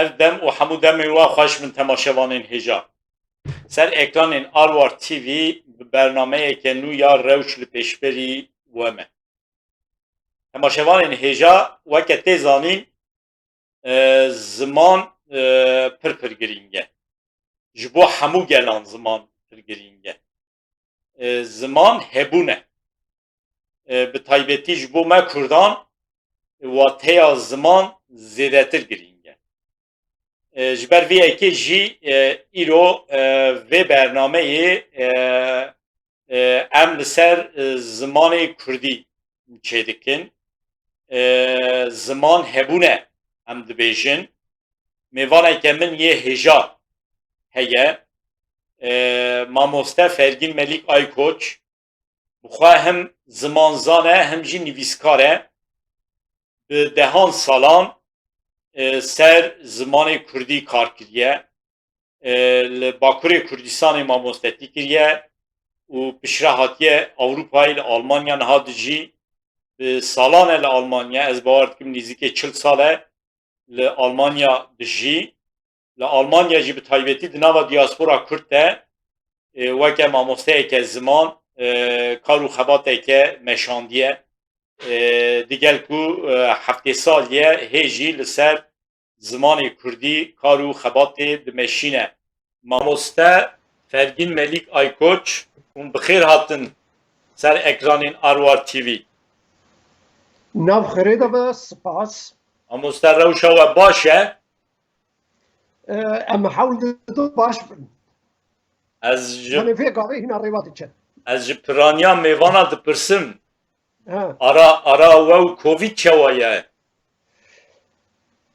ev dem û hemû demên we xweş min temaşevanên hêja. Ser ekranên Arwar TV bi bernameyeke nû ya rewş li pêşberî we me. Temaşevanên hêja weke tê zanîn ziman pir girîng e. Ji bo hemû gelan ziman pir girîng e. Ziman hebûne. Bi taybetî ji bo me Kurdan wateya ziman zêdetir girîng e. Ji ber vê yekê jî îro vê bernameyê em li ser zimanê Kurdî çêdikin. Ziman hebûne em dibêjin. Mêvaneke min yê hêja heye. Mamoste Fergîn Melik Aykoç bixwe hem zimanzan e hem jî nivîskar e. Bi dehan salan ser zimanê Kurdî kar kiriye. Li Bakurê Kurdistanê mamostetî kiriye û pişre hatiye Ewropayê li Almanya niha dijî. Bi salan e li Almanya, ez bawer dikim nêzîkê 40 sal e li Almanya dijî. Li Almanya jî bi taybetî di nava dîaspora Kurd de weke mamosteyeke ziman kar û xebateke meşandiye. Digel ku heftê salî hê jî li ser zimanê Kurdî kar û xebatê dimeşîne. Mamoste Fergîn Melik Aykoç hûn bi xêr hatin ser ekranên Arwar TV. Nav xêrê de be, spas. Mamoste rewşa we baş e? Em hewl didin baş bin. Ez ji Hani vê gavê hîna rêva diçe. ez ji piraniya mêvana dipirsim. Ha. Ara we û Covid çawa ye?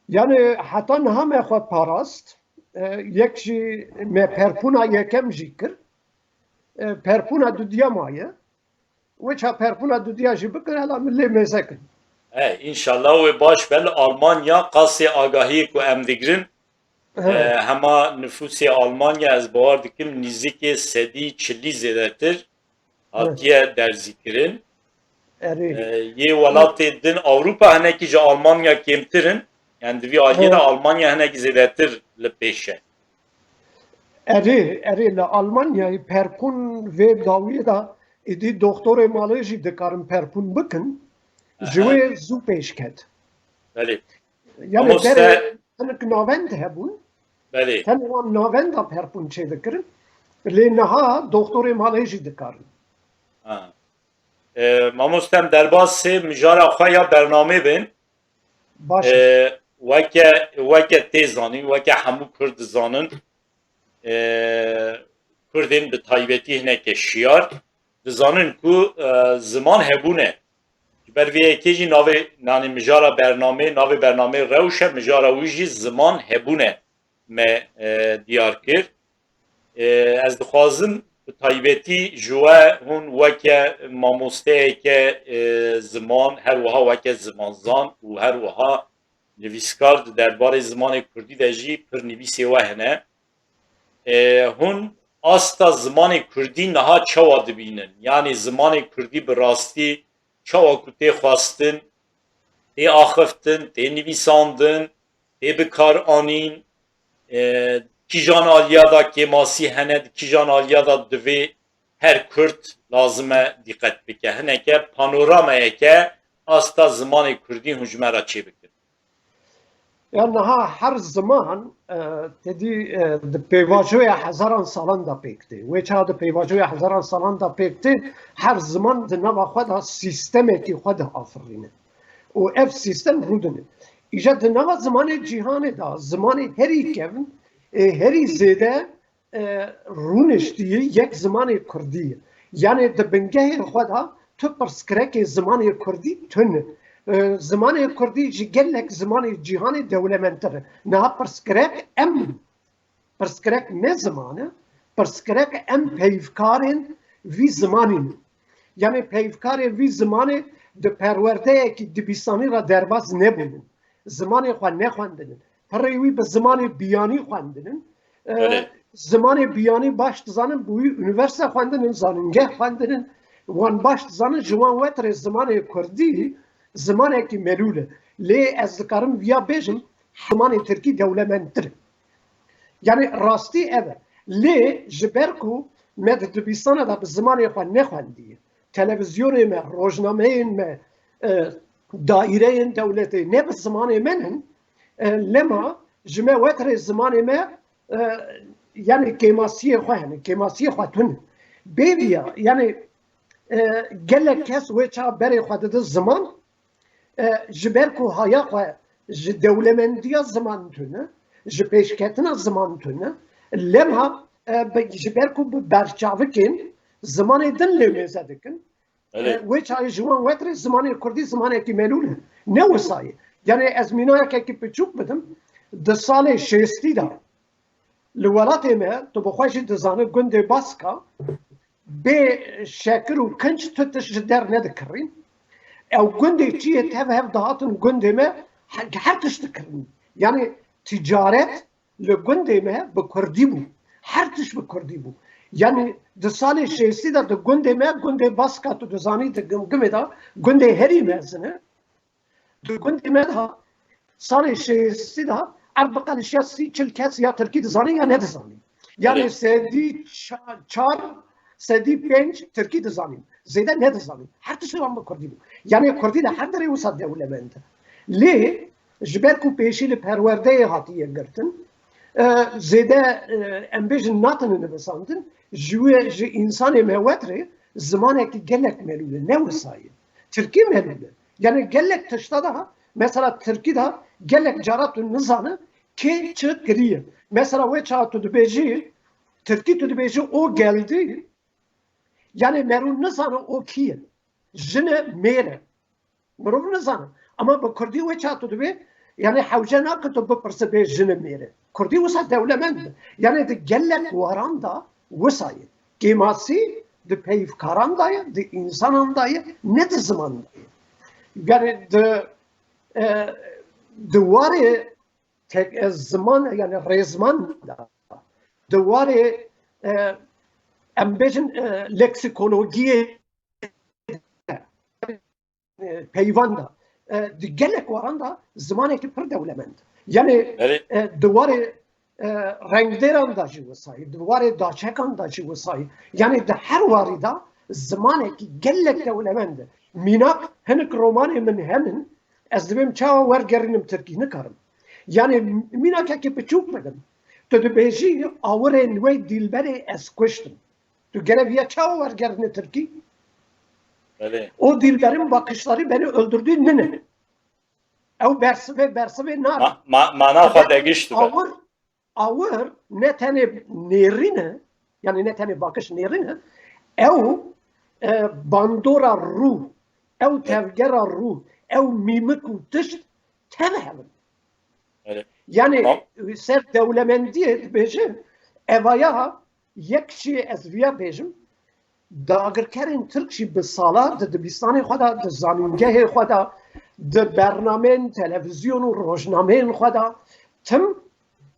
Yani heta niha me xwe parast. Yek jî me perpûna yekem jî kir. Perpûna dudiya maye. Weça perpûna dudiya jî bikir hela min lê mêzekin. İnşallah wê baş be li Almanya qasê agahiyê ku em digirin hema nüfusê Almanya ez bawer dikim nîzikê sedî çilî zêdetir hatiye derzîkirin. Yê welatê din Ewropa hinekî ji Almanya kêmtirin. Yani divî aliyê de Almanya hinekî zêdetir li pêş e. Erê li Almanyayê perpûn vê dawiyê de êdî doktorê malê jî dikarin perpûn bikin. Ji wê zû pêş ket. Belê. Yani derê hinek navend hebûn. Belê. Tenê wan navenda perpûn çê dikirin. Lê niha doktorê malê jî dikarin. Mamostem derbasê mijara xwe ya bernamê bin. Baş. Weke tê zanîn, weke hemû Kurd dizanin Kurdên bi taybetî hineke şiyar dizanin ku ziman hebûne. Ji ber vê yekê jî navê nanî mijara bernamê, navê bernamê rewş e, mijara wî jî ziman hebûne me diyar kir. Ez dixwazim bi taybetî ji we hûn weke mamosteyeke ziman her wiha weke zimanzan û her wiha nivîskar di derbarê zimanê Kurdî de jî pir nivîsê we hene. Hûn asta zimanê Kurdî niha çawa dibînin? Yani zimanê Kurdî bi rastî çawa ku tê xwastin, tê axiftin, tê nivîsandin, tê bikar anîn, kîjan aliya da kêmasî hene, kîjan aliya da divê her Kurd lazim e dîqet bike. Hineke panorameyeke asta zimanê Kurdî hûn ji me re çê bikin. Yani niha her zaman tedî di pêvajoya hezaran salan da pêktê. Wê çawa di pêvajoya hezaran salan da pêktê her zaman di nava xwe de sîstemekî xwe de afirîne. û ev sîstem rûdine. Îja di nava zimanê cîhanê da zimanê herî kevin herî zêde rûniştiyê yek zimanê Kurdî ye. Yani di bingehê xwe de tu pirsgirêkê zimanê Kurdî tune. Zimanê Kurdî jî gelek zimanê cîhanê dewlementir e. Niha pirsgirêk em pirsgirêk ne ziman e, pirsgirêk em peyvkarên vî zimanê ne. Yani peyvkarê vî zimanê di perwerdeyekî dibîstanî ra derbas nebûnin. Zimanê xwe nexwendinin. Pirê wî bi zimanê biyanî xwendinin. Zimanê biyanî baş dizanin bi wî üniversite xwendinin, zanîngeh xwendinin. Wan baş dizanin ji wan wetirê zimanê Kurdî zimanekî melûl e. Lê ez dikarim viya bêjim زمانی ترکی دولمندتر یعنی راستی اوه لی جبرکو مد دبیستان دا به زمانی خود نخواندی تلویزیون ما روزنامه ما دایره دولتی نه به زمان منن لما جمع وتر زمان ما یعنی کماسی خواه کماسی خواتون بیبیا یعنی گله کس وچا بری خود ده زمان جبرکو هایا خواه دولمندیا زمان تونه جپیشکتنا زمان تونه لما جبرکو برچاوکین زمان دن لیمزه دکن وچا جوان وتر زمان کردی زمان کی ملوله نه وسایه یعنی از مینای که پچوک بدم ده سال شستی دا لولات ما تو بخواهش دزانه گنده باسکا به شکر و کنج تتش در ندکرین او گنده چیه تفهم دهاتن گنده ما هر تش دکرین یعنی تجارت لگنده ما بکردی بو هر تش بکردی بو یعنی ده سال شستی دا ده گنده ما گنده باسکا تو دزانی ده گمگمه دا گنده هری مزنه ده گنده ما دا سال شستی دا اربقا الشياسي كل كاس يا تركي دزاني يا ندزاني يعني سدي چار سدي بنج تركي دزاني زيدا ندزاني حتى شو عم كردي يعني كردي ده حد يوصل دوله منت ليه جبالكو بيشي لپرورده هاتيه گرتن زيدا امبيجن ناتن نبساندن جو انسان موتري زمانك گلك ملوله نوساي تركي ملوله يعني گلك تشتاده مثلا تركي ده gelek caratun nizanı ki çıkırıyor. Mesela ve çağatı dübeci, Türkiye dübeci o geldi. Yani merun nizanı o kiye. Jine mere. Merun nizanı. Ama bu Kurdi ve çağatı dübe yani havcana kutu bu perse be jine mere. Kurdi vasa devlemend. Yani de gelek varanda vasayı. Gemasi de peyfkarandayı, de insanandayı, ne de zamandayı. Yani de دواره زمان یعنی رزمان دواره ام بیشن لکسیکولوژی پیواندا دیگلک واراندا زمانی که پر دولمند یعنی دواره رنگدران دا جی وسای دواره داچکان دا جی وسای یعنی ده هر واردا زمانی که گلک دولمند مینا هنک رومان من همین از دبیم چاو ورگرینم ترکی نکارم یعنی مینا که بچوک بدم تو دبیجی آوره نوی دیلبری از کشتم تو گره بیا چاو ورگرین ترکی o dilberin bakışları beni öldürdü nene او برسبه نار معنا خود گشت آور نه تنه نیرینه یعنی نه تنه bakış نیرینه او باندورا روح او تفگرا روح او میمک و تشت تمام yani ser devlemendiye bejim evaya yekşi ezviya bejim dagirkerin Türkçe bi sala de dibistani xoda de zaningeh xoda de bernamen televizyon u rojnamen xoda tim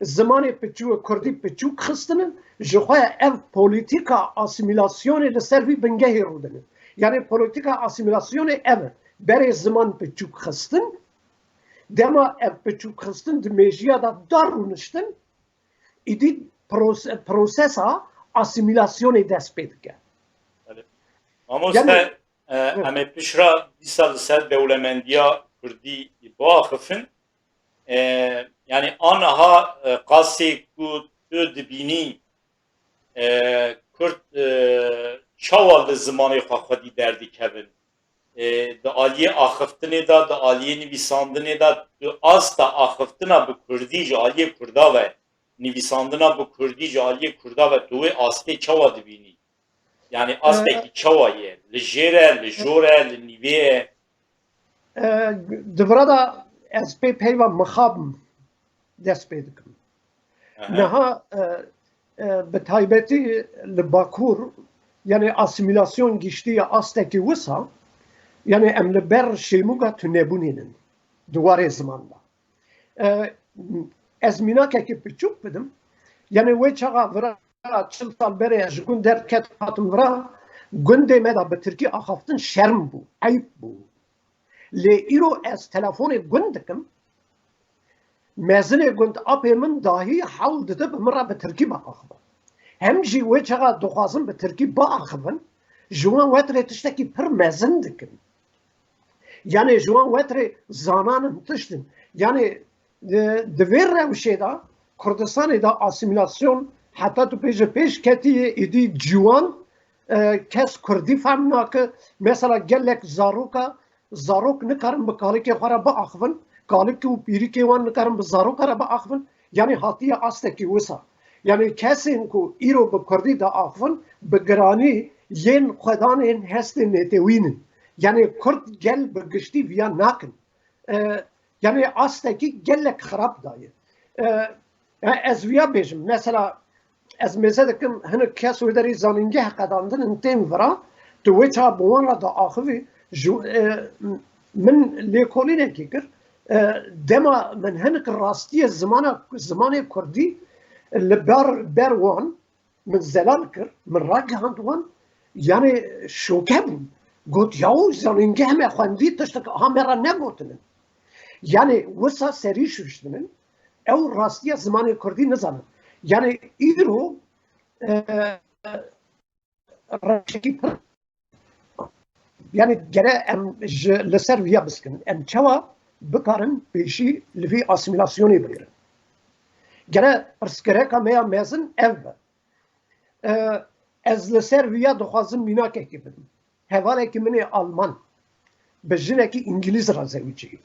zamanı piçu Kurdi piçu xistinin ji xwe ev politika asimilasyonu li servi bingehê rûdine yani politika asimilasyonu ev bere zaman piçu xistin dema ev piçu xistin di mejiya da dar rûniştin îdî prosesa asimilasyonu dest pê dike. Mamoste em ê pişra dîsa li ser dewlemendiya Kurdî biaxifin yani aniha qasê ku tu dibînî Kurd çawa li zimanê xwe xwedî derdikevin di aliyê axiftinê da di aliyê nivîsandinê da tu asta axiftina bi Kurdî ji aliyê Kurda ve nivîsandina bi Kurdî ji aliyê Kurda ve tu wê astê çawa dibînî yani astekî çawa ye li jêre li jore li nîvê ye Divra da ez pê peyva mixabim dest pê dikim niha bi taybetî li Bakur yani asimilasyon giştiye astekî wisa yani em li ber şêmûga tunebûnênin di warê zimanda ez mînakekî piçûk bidim yani wê çaxa vira çil sal berê ji gund derket hatim vira gundê me da bi Tirkî axaftin şerm bû eyb bû lê îro ez telefonê gund dikim مزنه گند اپی من داهی حول دده بمرا به ترکی با آخبن هم جی و چقدر دخوازم به ترکی با آخبن جوان وتر تشتکی پر مزن دکن یعنی جوان وتر زانانم تشتن یعنی دویر روشه دا کردستان دا اسیمیلاسیون حتی تو پیش کتی ایدی جوان کس کردی فهم ناکه مثلا گلک زاروک نکارم بکالی که خورا با آخبن کالی که و پیری که وان نکارم به زاروک را با آخبن یعنی حتی آسته وسا یعنی کسی که ایرو به کردی دا آخبن بگرانی ین خدان این هست نتوینن یعنی کرد گل بگشتی ویا ناکن یعنی آسته که گلک خراب دایه از ویا بیشم مثلا از مزه کم هنر کس و داری زانینگه قداندن انتیم ورا تو وچا بوان را دا آخوی من لیکولی نکی کر دما من هنک راستی زمان کردی لبر وان من زلال کر من راگ هند وان یعنی شوکه بون گوت یاو زانینگه همه خواندی تشتک همه نگوتنن یعنی وسا سری شوشتنن او راستی زمان کردی نزانن یعنی ایرو رشکی پر یعنی گره ام لسر ویا بسکن ام چوا بکارن پیشی لوی اسیمیلاسیونی بگیرن گره پرسکره کامیا مزن ev از لسر ویا دخوازم مینا که بدم حواله که منی آلمان بجنه که انگلیز را زویچی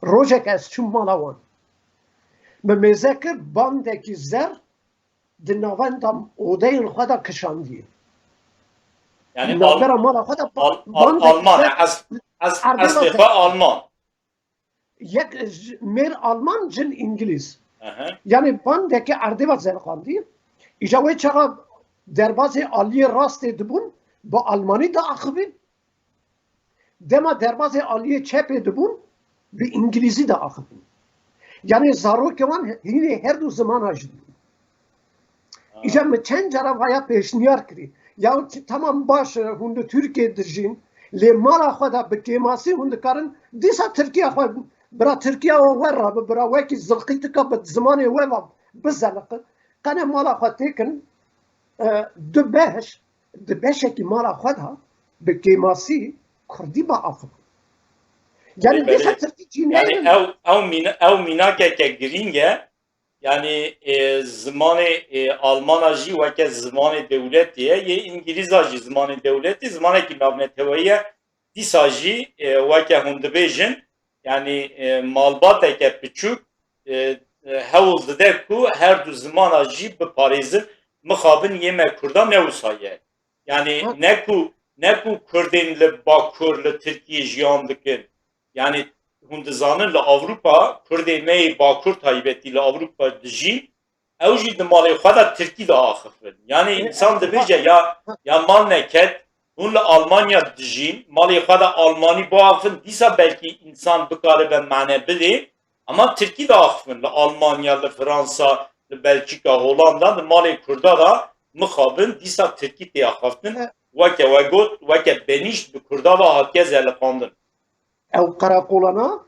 روژه که از چون مالاوان ممزکر بانده که زر دنوانتم اودین خدا کشاندیه یعنی نابرا مالا خدا آلمان از دفاع آلمان یک میر آلمان جن انگلیز یعنی بانده که ارده و زرقاندی ایجا چقا درباز عالی راست دبون با آلمانی دا آخوی دما درباز عالی چپ دبون به انگلیزی دا آخوی یعنی زاروک وان هینه هر دو زمان آجد ایجا من چند جرا ویا پیشنیار کری یا tamam baş hunde Türkiye dijin le mala khoda be kemasi hunde karın disa Türkiye khod bra Türkiye o verra bra vaki zılqit ka bit zamanı weva bizalq kana mala khotekin de beş ki mala khoda be kemasi kurdi ba afı yani disa Türkiye yani ev mina ke giringe yani zamanı Alman jî weke zamanı devletiye ye İngiliz jî zamanı devleti zamanı ki navneteviye dîsa jî weke hûn dibêjin yani malbateke piçûk hewl dide ku her du zimana jî biparêzin mixabin yê me Kurdan newsaye yani ne ku Kurdên li Bakur li Tirkiye jiyan dikin yani hûn dizanin li Avrupa Kurdê me Bakur taybetî li Avrupa dijîn ew jî di malê xwe de Tirkî de axifin yani insan dibêje ya mal neket hûn li Almanya dijîn malê xwe de Almanî biaxivin dîsa belkî insan bikaribe mane bidê ama Tirkî de axifin li Almanya li Fransa li Belçîka Hollanda di malê Kurda da mixabin dîsa Tirkî tê axiftin weke we got weke benîşt bi Kurda ve hatiye zerliqandin ev karakolana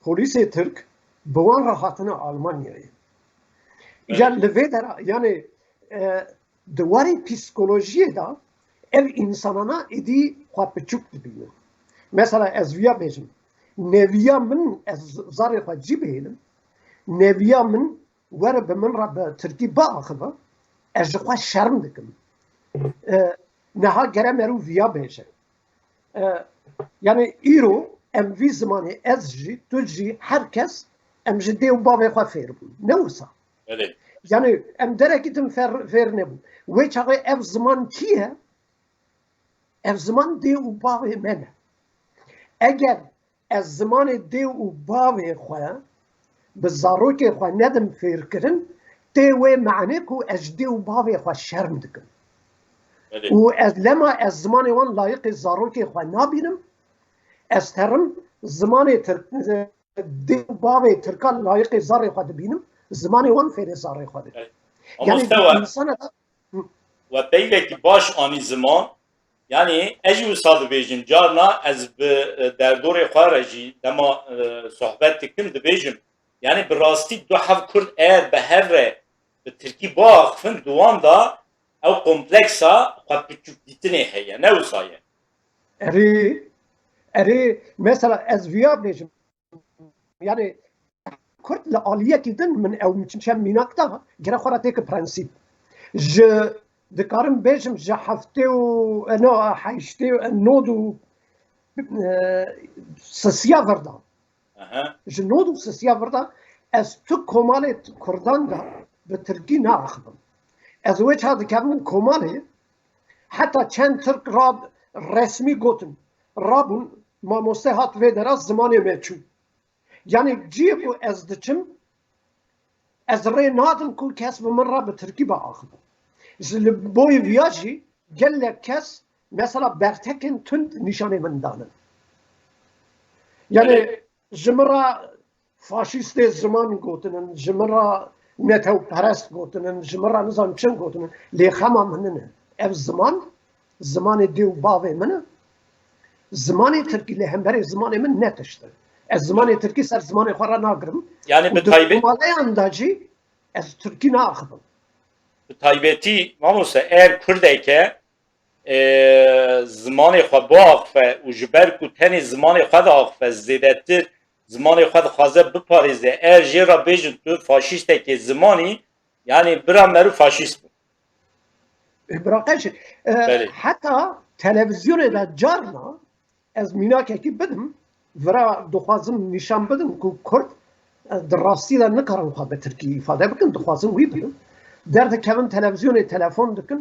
polisi Türk buvan rahatına Almanya'yı. Yani lüvedera yani duvarı psikolojiye da ev insanına idi kapıçuk diyor. Mesela ezviya bejim. Neviya min ez zarı xacib helim. Neviya min were be min ra Türkiye ba axıva. Ez xwa şerm dikim. Neha gere meru viya beje. Yani îro em vî zimanê ez jî tu jî herkes em ji dê û bavê xwe fêr bûn ne wisa yani em derekî tim fêr nebûn wê çaxê ev ziman çi ye ev ziman dê û bavê me ne eger ez zimanê dê û bavê xwe bi zarokê xwe nedim fêrkirin tê wê meعنê ku ez ji dê û bavê xwe şerm dikim û ez lema ez zimanê wan layıqê zarokê xwe nabînim ez terim zimanê dê û bavê Tirkan layıqê zarê xwe dibînim zimanê wan fêrê zarê xwe dikim yani insana da ve peylekî baş anî ziman yani ez jî wisa dibêjim carna ez bi derdorê xwe re jî dema sohbet dikim dibêjim Yani bi rastî du hev Kurd eğer bi hev re bi Tirkî biaxivin duwan da ew kompleksa xwe biçûk dîtinê heye ne wisa ye. اري مثلا از ويا بيجم يعني كرت لآلية دن من او مشان ميناكتا جرا خراتيك برانسيب ج دكارم بيجم ج حفتيو انا حيشتيو النودو سسيا فردا Aha. ج نودو سسيا فردا از تو كومالت كردان دا بتركي ناخدم از وجه هذا كمان كومالي حتى كان ترك راب رسمي قوتن رابون ما مستهات في دراس زماني ميتشو يعني جيبو از دچم از ري نادم كل كاس بمرة بتركي باخذ بوي فياجي قال لك كاس مثلا برتكن تند نشاني من دانا يعني جمرة فاشيست زمان قوتن جمرة نتو پرست قوتن جمرة نظام چن قوتن لي خما منن اف زمان ديو باوي منه زمانی ترکی له هم برای زمان من نتشته از زمان ترکی سر زمان خورا ناگرم Yani bi taybet مالای انداجی از ترکی ناخدم bi taybetî mamoste eğer Kurdeke zimanê xwe biaxife û ji ber ku tenê zimanê xwe de axife zêdetir zimanê xwe dixwaze biparêze eğer jê re bêjin tu faşîstekê zimanî yani bira me rû faşîst bû. براقش بله. حتی تلویزیون دا جارنا از میناکی کی بدم ورا دخوازم نشان بدم کو کرد دراستی دا نکارم خواه به ترکی ifade بکن دخوازم وی بدم درد کمن تلویزیون تلفن دکن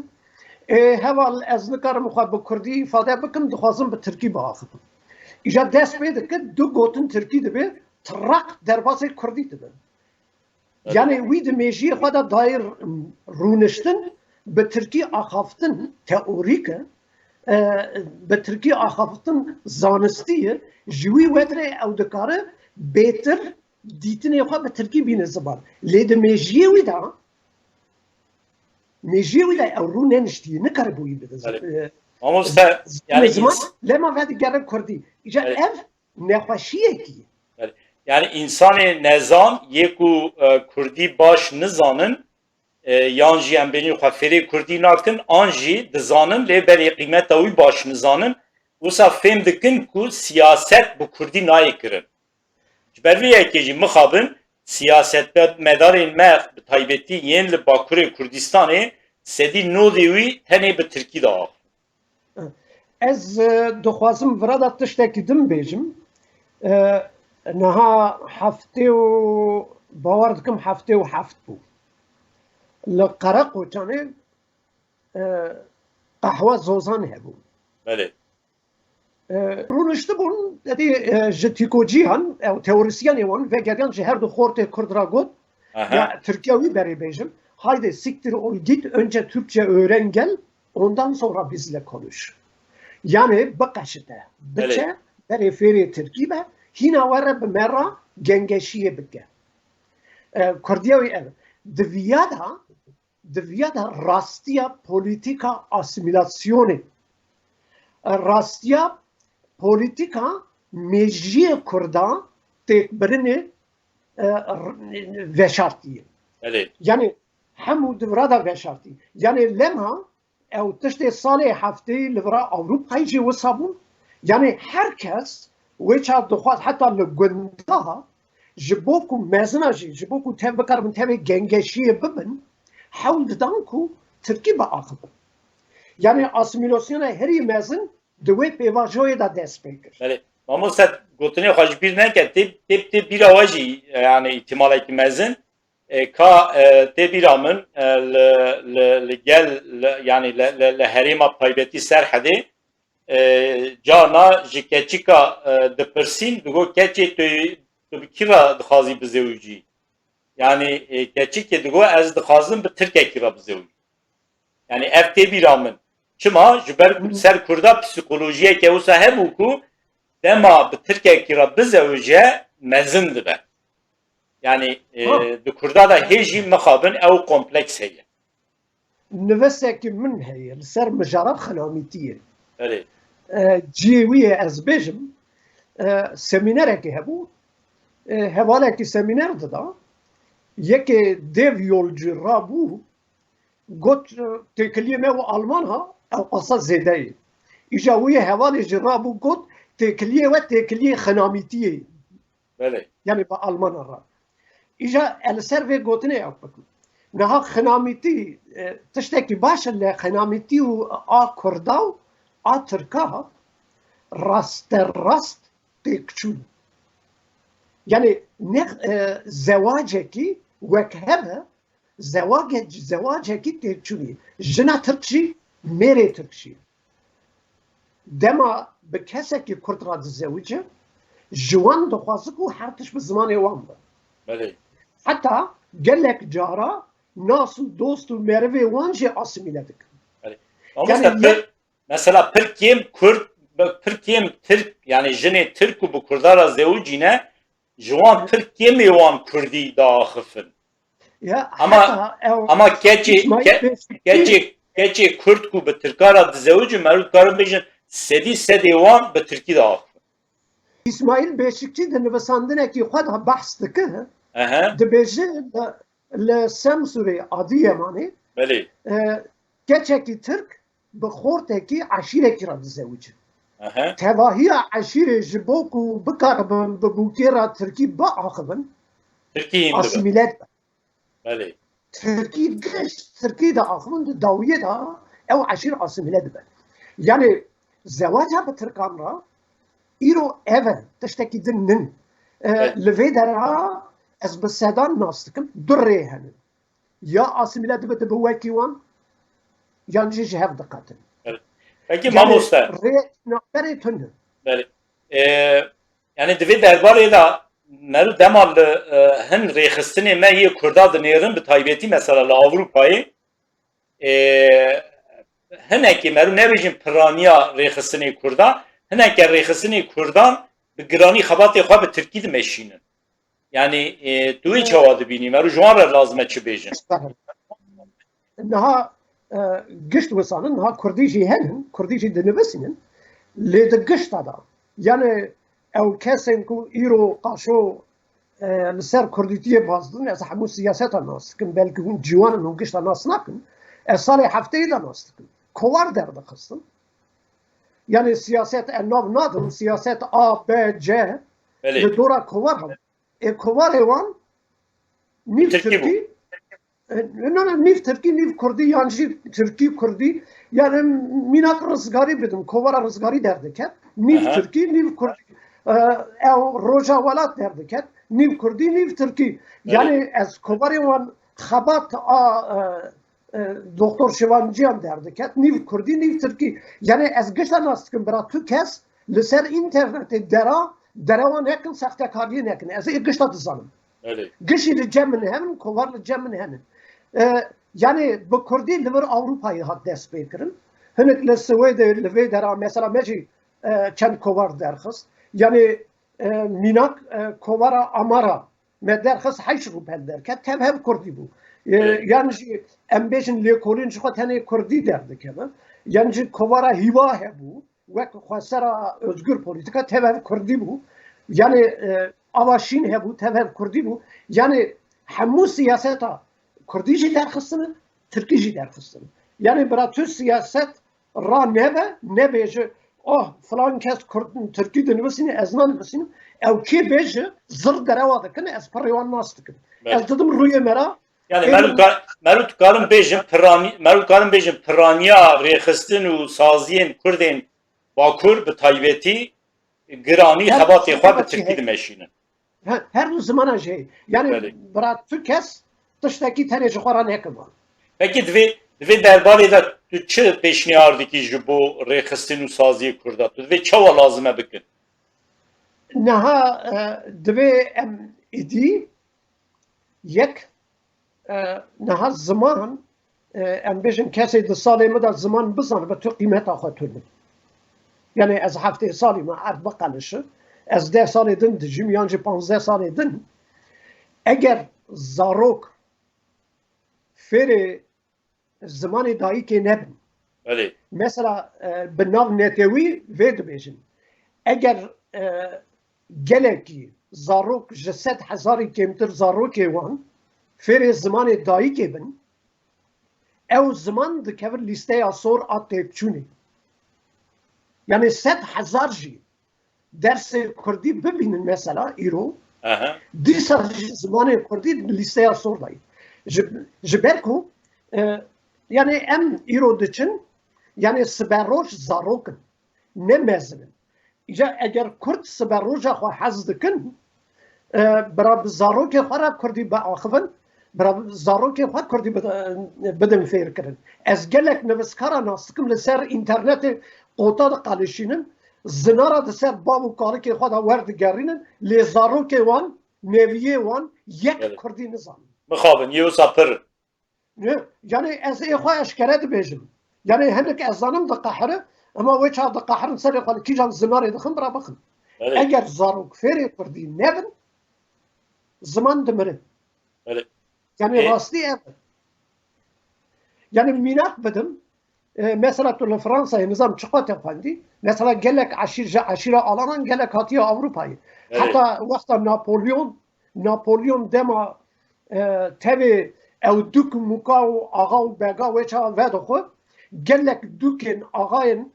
هوال از نکارم خواه به کردی ifade بکن دخوازم به ترکی باخدم ایجا دست بیده که دو گوتن ترکی دبه ترق دربازه کردی دبه yani وی دمیجی خواه دا دایر رونشتن به ترکی آخافتن تئوریکه به ترکی آخافتن زانستیه جوی ودره او دکاره بهتر دیتنه خواه به ترکی بینه زبان لیده میجیه وی دا او رو ننشتیه نکاره بویی بده Mamoste yani زمان لما ودی گره کردی ایجا اف نخوشیه کی yani insanê nezan yê ku Kurdî baş nizanin yan jî em benî xwe fêrê Kurdî nakin an jî dizanin lê berê qîmeta wî baş nizanin wisa fêm dikin ku siyaset bi Kurdî nayê kirin. Ji ber vê yekê jî mixabin siyasetmedarên me bi taybetî yên li Bakurê Kurdistanê sedî nodê wî tenê bi Tirkî de axivin. Ez dixwazim vira da tiştekî din bêjim niha heftê û bawer dikim heftê û heft bû li Qereqoçanê qehwe zozan hebû Belê. rûniştibûn dedî ji tîkocîhan ew teorisyenê wan vegeriyan ji her du xortê Kurd ra got ya Türkiye wî berê bêjim haydi siktir ol git önce Türkçe öğren gel ondan sonra bizle konuş. Yani baqeşite biçe berê fêrê Tirkî be hîna were bi me ra gengeşiyê bike. Kurdiya wî ev diviya da rastiya politika asimilasyonê rastiya politika meciyê Kurda têkbirinê veşartiye. Yani hemû divra da veşartî. Yani lemha ew tiştê salê heftê li vira Avrupayê jî wisa bûn. Yani herkes wêça dixwaz heta li gundaha ji bo ku mezina jî ji bo ku tev bikaribin tevê gengeşiyê bibin hewl didan ku Tirkî biaxivin. Yani asimilasyona herî mezin di wê pêvajoyê da dest pê kir. Mamoste gotinê xwe ji bîr neke tê bîra we jî yani îhtimalekî mezin ka tê bîra min li gel yani li herêma taybetî Serhedê carna ji keçika dipirsîn digo keçê tu bi kî re dixwazî bizêwîjî yani keçikê digo ez dixwazim bi Tirkekî re bizêwî yani ev tê bîra min çima ji ber ser Kurda psikolojiyeke wisa hebû ku dema bi Tirkekî re bizewije mezin dibe. Yani di Kurda da hê jî mixabin ew kompleks heye. Nivesekî min heye li ser mijara xelamîtiyê. Belê. Cîwiyê ez bêjim semînerekê hebû hevaleki seminer da yeke dev yolcu rabu got tekliye me ve Alman ha asa zedeyi. İja uye hevaleci rabu got tekliye ve tekliye xenamitiye. Böyle. Yani ba Alman ra. İja el ser ve gotine yapmak. Naha xenamiti tişteki baş le xenamiti u a Kurdav a Türka rast tekçun. Yani ne zevaceki vekhebe zevaceki tekçuni. Jina Türkçi mere Türkçi. Dema bi keseki Kurd ra dizewije جوان دخوازك و حرتش بزمان وان با Böyle. حتى قالك جارا ناس و دوست و مروي وان جي عاصمي لدك Böyle. Ama mesela Türkiye'm Türk yani jene Türk bu Kurdara zevcine Juan Türkiye mi wan Kurdi daha xifin. يا Ama gece Kürt ku bi Türkara zevci merut karın bejin sedi wan bi Türkiye daha xifin. İsmail Beşikçi de nivesandine ki xwed bahs dike dibêje li Semsurê Adîyemanê Belê. keçekî Türk bi xortekî eşîrekî ra dizewicin. Tevahiya eşîrê ji bo ku bikaribin bi bûkêra Tirkî biaxivin asimilet Belê. Tirkî de axivin di dawiyê da ew eşîr asimilet dibe. Yani zewaca bi Tirkan ra îro ev e tiştekî din nin. Li vê dera ez bi sedan nas dikim du rê hene. Ya asimilet dibe bi wekî wan yan jî ji hev diqetin. Peki mamoste. Rê naberê tune. Yani divê derbarê da meru demal hin rêxistinê me yê Kurda dinêrin bi taybetî mesela li Avrupayê hinekî meru nebêjin piraniya rêxistinê Kurda hineke rêxistinê Kurdan bi giranî xebatê xwe bi Tirkî dimeşînin. Yani tu wê çawa dibînî meru ji wan re lazim e çi bêjin. Niha gişt wisanin niha Kurdî jî henin, Kurdî jî dinivîsînin lê di gişta da yani ew kesên ku îro qaşo li ser Kurdîtiyê bazdin ez hemû siyaseta nas dikim belkî hûn ciwanin û gişta nas nakin ez salê hefteyê de nas dikim. Kovar derdixistin. Yani siyaset nav nadim, siyaset A, B, C li dora kovar hem. Kovar ewan nîv Tirkî nîv Tirkî, nîv Kurdî yan jî Tirkî Kurdî yani mînak rizgarî bidim, kovara rizgarî derdiket. Nîv Tirkî, nîv Kurdî. Ew roja welat derdiket. Nîv Kurdî, nîv Tirkî. Yani ez kovarê wan xebat a Doktor Şivancıyan derdiket. Nîv Kurdî, nîv Tirkî. Yani ez gişta nas dikim bira tu kes li ser internetê dera wan nekin sextekariyê nekin. Ez ê gişta dizanim. Gişî li cem min henin, kovar li cem min henin. Yani bu Kurdî li vir Avrupayê hat dest pê kirin. Hinek li Swêdê li vê dera mesela me jî çend kovar derxist. Yani mînak kovara Amara me derxist heş rûpel derket. Tev hev Kurdî bû. Yani jî em bêjin lêkolîn ji xwe tenê Kurdî derdikevin. Yani jî kovara hîva hebû wek xwesera özgür polîtika tev hev Kurdî bû. Yani avaşîn hebû tev hev Kurdî bû. Yani hemû siyaseta Kurdî jî derxistin, Tirkî jî derxistin. Yani bira tu siyaset ra nebe, nebêje falan kes Tirkî dinivîsîne ez nanivîsînim. Ew kê bêje zir derewa dikin ez pirê wan nas dikim. Ez didim rûyê me ra yani merut karın bêjin piraniya rêxistin û saziyên Kurdên Bakur bi taybetî giranî xebatê xwe bi Tirkî dimeşînin. Her du zimana jê. Yani bira tu kes tiştekî tenê ji xwe ra nekim. Peki divê derbarê de tu çi pêşniyar dikî ji bo rêxistin û saziyê Kurda? Tu divê çawa lazim e bikin? Niha divê em êdî yek niha ziman em bêjin kesê di salê me de ziman bizane bi tu qîmeta xwe tune. Yani ez heftê salî me ev biqelişi ez 10 salê din dijîm yan jî 15 salê din eger zarok fêrê zimanê dayîkê nebin. Mesela bi nav netewî vê dibêjin. Eger gelekî zarok ji 100,000 kemtir zarokê wan fêrê zimanê dayîkê bin, ew ziman dikevin lîsteya sor a têkçûnê. Yani 100,000 jî dersê Kurdî bibînin mesela îro, Aha. dîsa jî zimanê Kurdî lîsteya sor dayî. Ji ber ku yani em îro diçin, yani siberroj zarokin, ne mezinin. Ya eğer Kurd siberroja xwe hez dikin, bira bi zarokê xwe re Kurdî biaxivin, bira zarokê xwe Kurdî bidin fêr kirin. Ez gelek nivîskara nas dikim li ser înternetê qota diqelîşînin, zinara di ser bav û kalikê xwe de werdigerînin, lê zarokê wan, neviyê wan yek Kurdî nizanin. Mixabin yewsa pir. Yani ez ê xwe eşkere dibêjim. Yani hinek ez zanim diqehire, ama wê çav diqehirin serê xwe li kîjan zinarê dixin bira bixin. Eğer zarok fêrê Kurdî nebin, zaman dimirin. Yani rastî ev. Yani minak bidim. Mesela tu li Fransayê nizam çiqatê xwendî. Mesela gelek eşîra alanan gelek hatiye Avrupayê. Heta wexta Napolyon dema tevê ew duk muka û axa û bega wê çawa vedixwe, gelek dukên axayên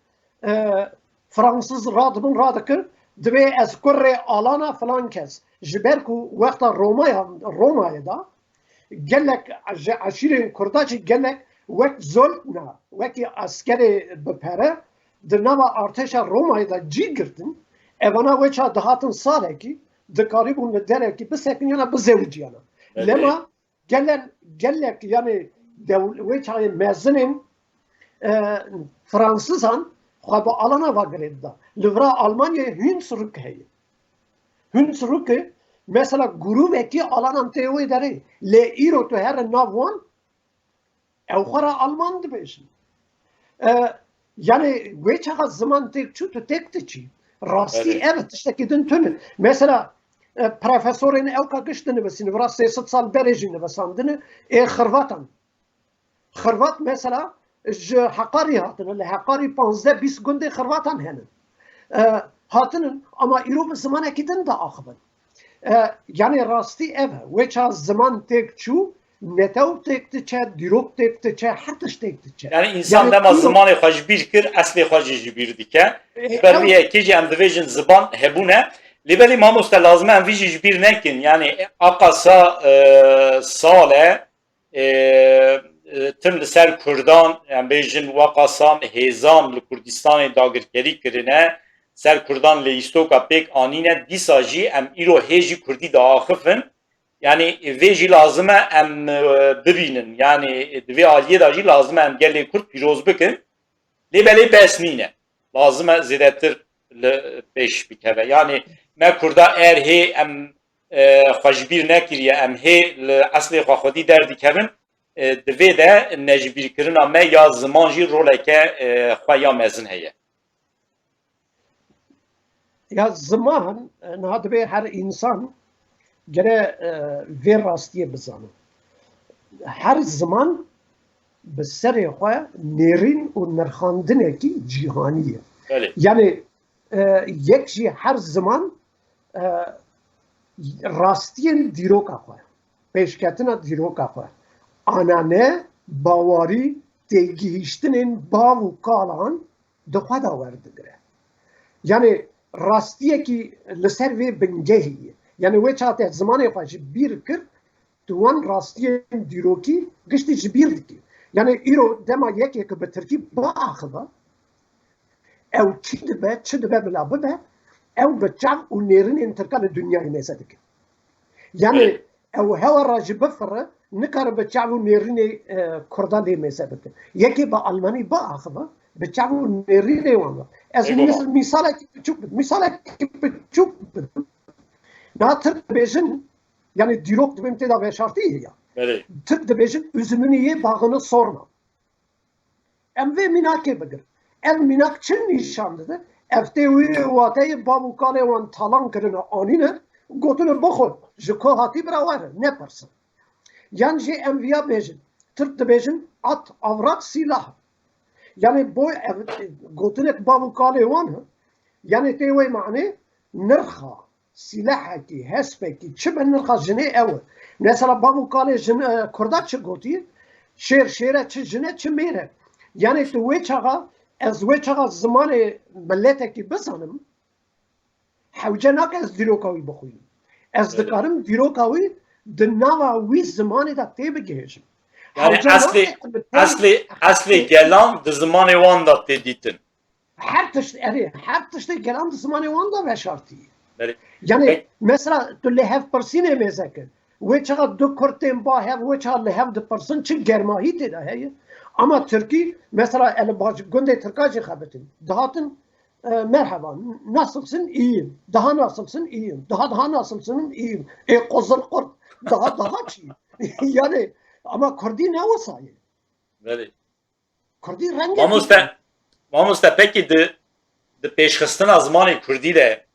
Fransız radibin radikir, divê ez kurrê alana filan kes. Ji ber ku wexta Romayê da gelek ji eşîrên Kurda jî gelek wek zoltna, wekî askerê bipere di nava artêşa Romayê da cî girtin, evana wê çawa dihatin salekî, dikarîbûn li derekî bisekin yana bizewiciyana. Lema gelek yani wê çawê mezinên Fransızan xwe bi alana vagirêd da. Li vira Almanyayê Hunsrück heye. Hunsrückê mesela grûvekî alanan tê wê derê. Lê îro tu here nav wan, ew xwe re Alman dibêjin. Yani wê çaxa ziman têk çû tu têk diçî. Rastî ev tiştekî din tune. Mesela profesorên ew ka giş dinivîsîn, vira 300 sal berê jî nivisandine, xirvatan. Xirvat mesela ji Heqarî hatine, li Heqarî 15-20 gundê xirvatan henin. Hatinin ama îro bi zimanekî din da axivin. Yani rastî ev e. Wê çawa ziman têk çû, netew têk diçe, dîrok têk diçe, her tiş têk diçe. Yani insan dema zimanê xwe ji bîr kir, eslê xwe jî ji bîr dike. Ji ber vê yekê jî em dibêjin ziban hebûne. Lêbelê mamoste lazim e em vî jî ji bîr nekin. Yani aqasa sale tim li ser Kurdan, em bêjin weka sam hêzan li Kurdistanê dagirkerî kirine, ser Kurdan lê îstoka pêk anîne, dîsa jî em îro hê jî Kurdî diaxivin. Yani vê jî lazim e em bibînin. Yani di vê aliyê da jî lazim e em gelê Kurd pîroz bikin. Lêbelê bes nîne. Lazim e zêdetir li pêş bikeve. Yani me Kurda eğer hê em xwe ji bîr nekiriye, em hê li eslê xwe xwedî derdikevin, di vê de nejbîrkirina me ya ziman jî roleke xwe ya mezin heye. Ya ziman niha dibe her insan gere vê rastiyê bizane. Her ziman bi serê xwe nêrîn û nirxandinekî cîhanî ye. Yani yek jî her ziman rastiyên dîroka xwe, pêşketina dîroka xwe, anane, bawarî, têgihîştinên bav û kalan di xwe da werdigire. Yani rastiyekî li ser vê bingehî ye. Yani wê çawa te zimanê xwe ji bîr kir, tu wan rastiyên dîrokî giştî ji bîr dikî. Yani îro dema yekê bi Tirkî biaxive, ew çi dibe bila bibe, ew bi çav û nêrînên Tirkan li dunyayê mêze dike. Yani ew hewa re jî bifire, nikare bi çav û nêrînê Kurdan lê mêze bike. Yekê bi Almanî biaxive, bi çav û nêrînê wan ve. Ez misalekî biçûk bidim. Na Türk dibêjin, yani dîrok dibên tê da veşartî ya. Türk dibêjin üzümüniyê bağını sorma. Em vê mînakê bigir. Ev mînak çi nîşan dide? Ev tê wê wateyê bav û kalê wan talan kirine anîne, gotine bixwe, ji ku hatî bira were, nepirsin. Yan jî em viya bêjin. Türk dibêjin at, avrat, sîlah. Yani boy gotinek bav û kalê wan he. Yani tê wê manê nirxa, سلاحکی هسپکی چه من نخجنه اوه مثلا بابو کاله جن کرده چه گوتی شیره چه جنه چه میره یعنی تو وی چاقا از وی چاقا زمان ملتکی بزنم حوجه ناک از دیروکاوی بخویم از دکارم دیروکاوی دناوا وی زمانی دا تی بگیشم Yani asli gelen de zamanı wanda deditin. her tişte gelen زمانی واندا ve şartı. Beri. Yani mesela tu lehev persine mezeke. Ve çağa du kurtem ba hev ve çağa lehev de person çi germahi te da hey. Ama Türkiye mesela el baş günde Türkçe habetin. Dağıtın merhaba nasılsın iyiyim. Daha nasılsın iyiyim. Daha nasılsın iyiyim. Kozul kurt daha çi. Yani ama Kurdi ne olsaydı? Beri. Kurdi rengi. Mamosta peki de peşxistina zamanı Kurdî de